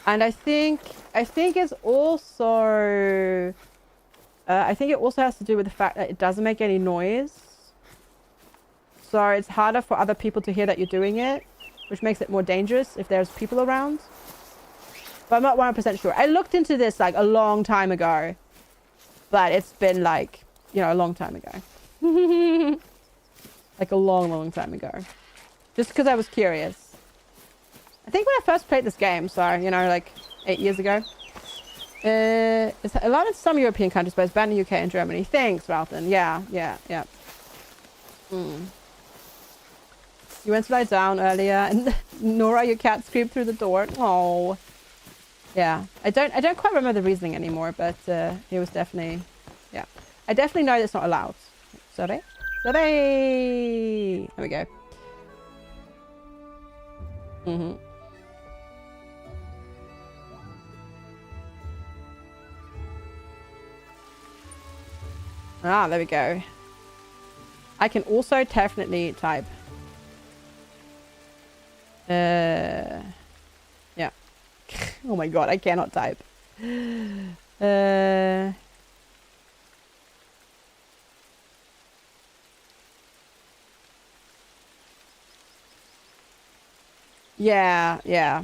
And I think it's also I think it also has to do with the fact that it doesn't make any noise. So it's harder for other people to hear that you're doing it, which makes it more dangerous if there's people around. But I'm not 100% sure. I looked into this like a long time ago, but it's been like, you know, a long time ago. Like a long time ago. Just because I was curious. I think when I first played this game, so, you know, like 8 years ago. It's allowed in some European countries, but it's banned in the UK and Germany. Thanks, Ralphin. Yeah. You went to lie down earlier, and Nora, your cat, screamed through the door. Oh. Yeah. I don't quite remember the reasoning anymore, but it was definitely, yeah. I definitely know it's not allowed. Sorry. There we go. Ah, there we go. I can also definitely type. Yeah. Oh my god, I cannot type. Yeah.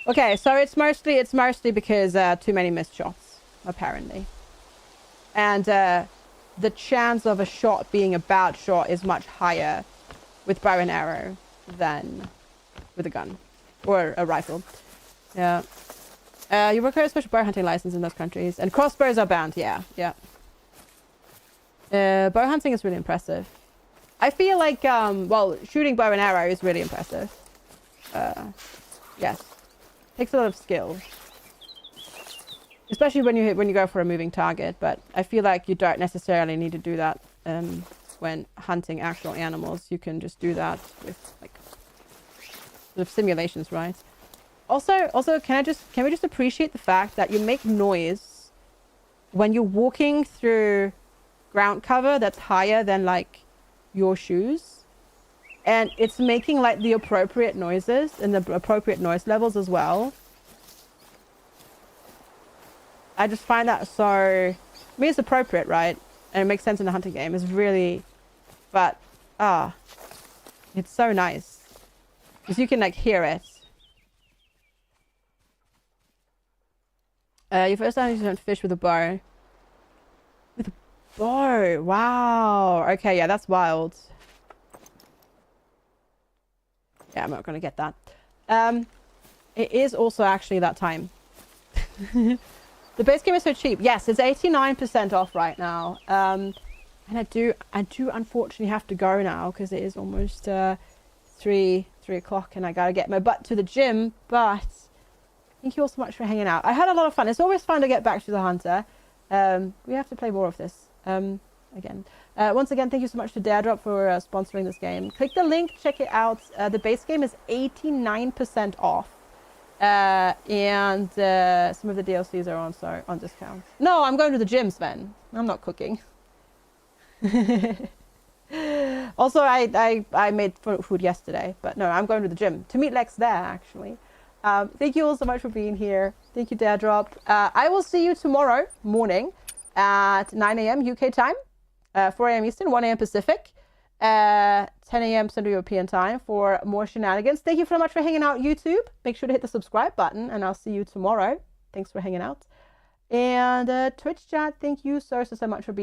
Okay, so it's mostly because too many missed shots, apparently. And the chance of a shot being a bad shot is much higher with bow and arrow than with a gun or a rifle. Yeah. You require a special bow hunting license in those countries, and crossbows are banned. Yeah. Bow hunting is really impressive. I feel like well, shooting bow and arrow is really impressive. Yes, takes a lot of skill, especially when you go for a moving target. But I feel like you don't necessarily need to do that when hunting actual animals. You can just do that with like sort of simulations, right? Also, can we just appreciate the fact that you make noise when you're walking through ground cover that's higher than like your shoes, and it's making like the appropriate noises and the appropriate noise levels as well. I just find that so, I mean, it's appropriate, right? And it makes sense in a hunting game. It's really, but it's so nice because you can like hear it. Your first time you hunt fish with a bow. With a bow. Wow. Okay, yeah, that's wild. Yeah, I'm not going to get that. It is also actually that time. The base game is so cheap. Yes, it's 89% off right now. And I do unfortunately have to go now because it is almost 3 o'clock and I gotta get my butt to the gym. But thank you all so much for hanging out. I had a lot of fun. It's always fun to get back to the Hunter. We have to play more of this again. Once again, thank you so much to Daredrop for sponsoring this game. Click the link, check it out. The base game is 89% off. And some of the DLCs are on discount. No, I'm going to the gym, Sven. I'm not cooking. Also, I made food yesterday, but no, I'm going to the gym to meet Lex there, actually. Thank you all so much for being here. Thank you, Daredrop. I will see you tomorrow morning at 9 a.m. UK time, 4 a.m. Eastern, 1 a.m. Pacific, 10 a.m. Central European time for more shenanigans. Thank you so much for hanging out, YouTube. Make sure to hit the subscribe button, and I'll see you tomorrow. Thanks for hanging out. And Twitch chat, thank you so much for being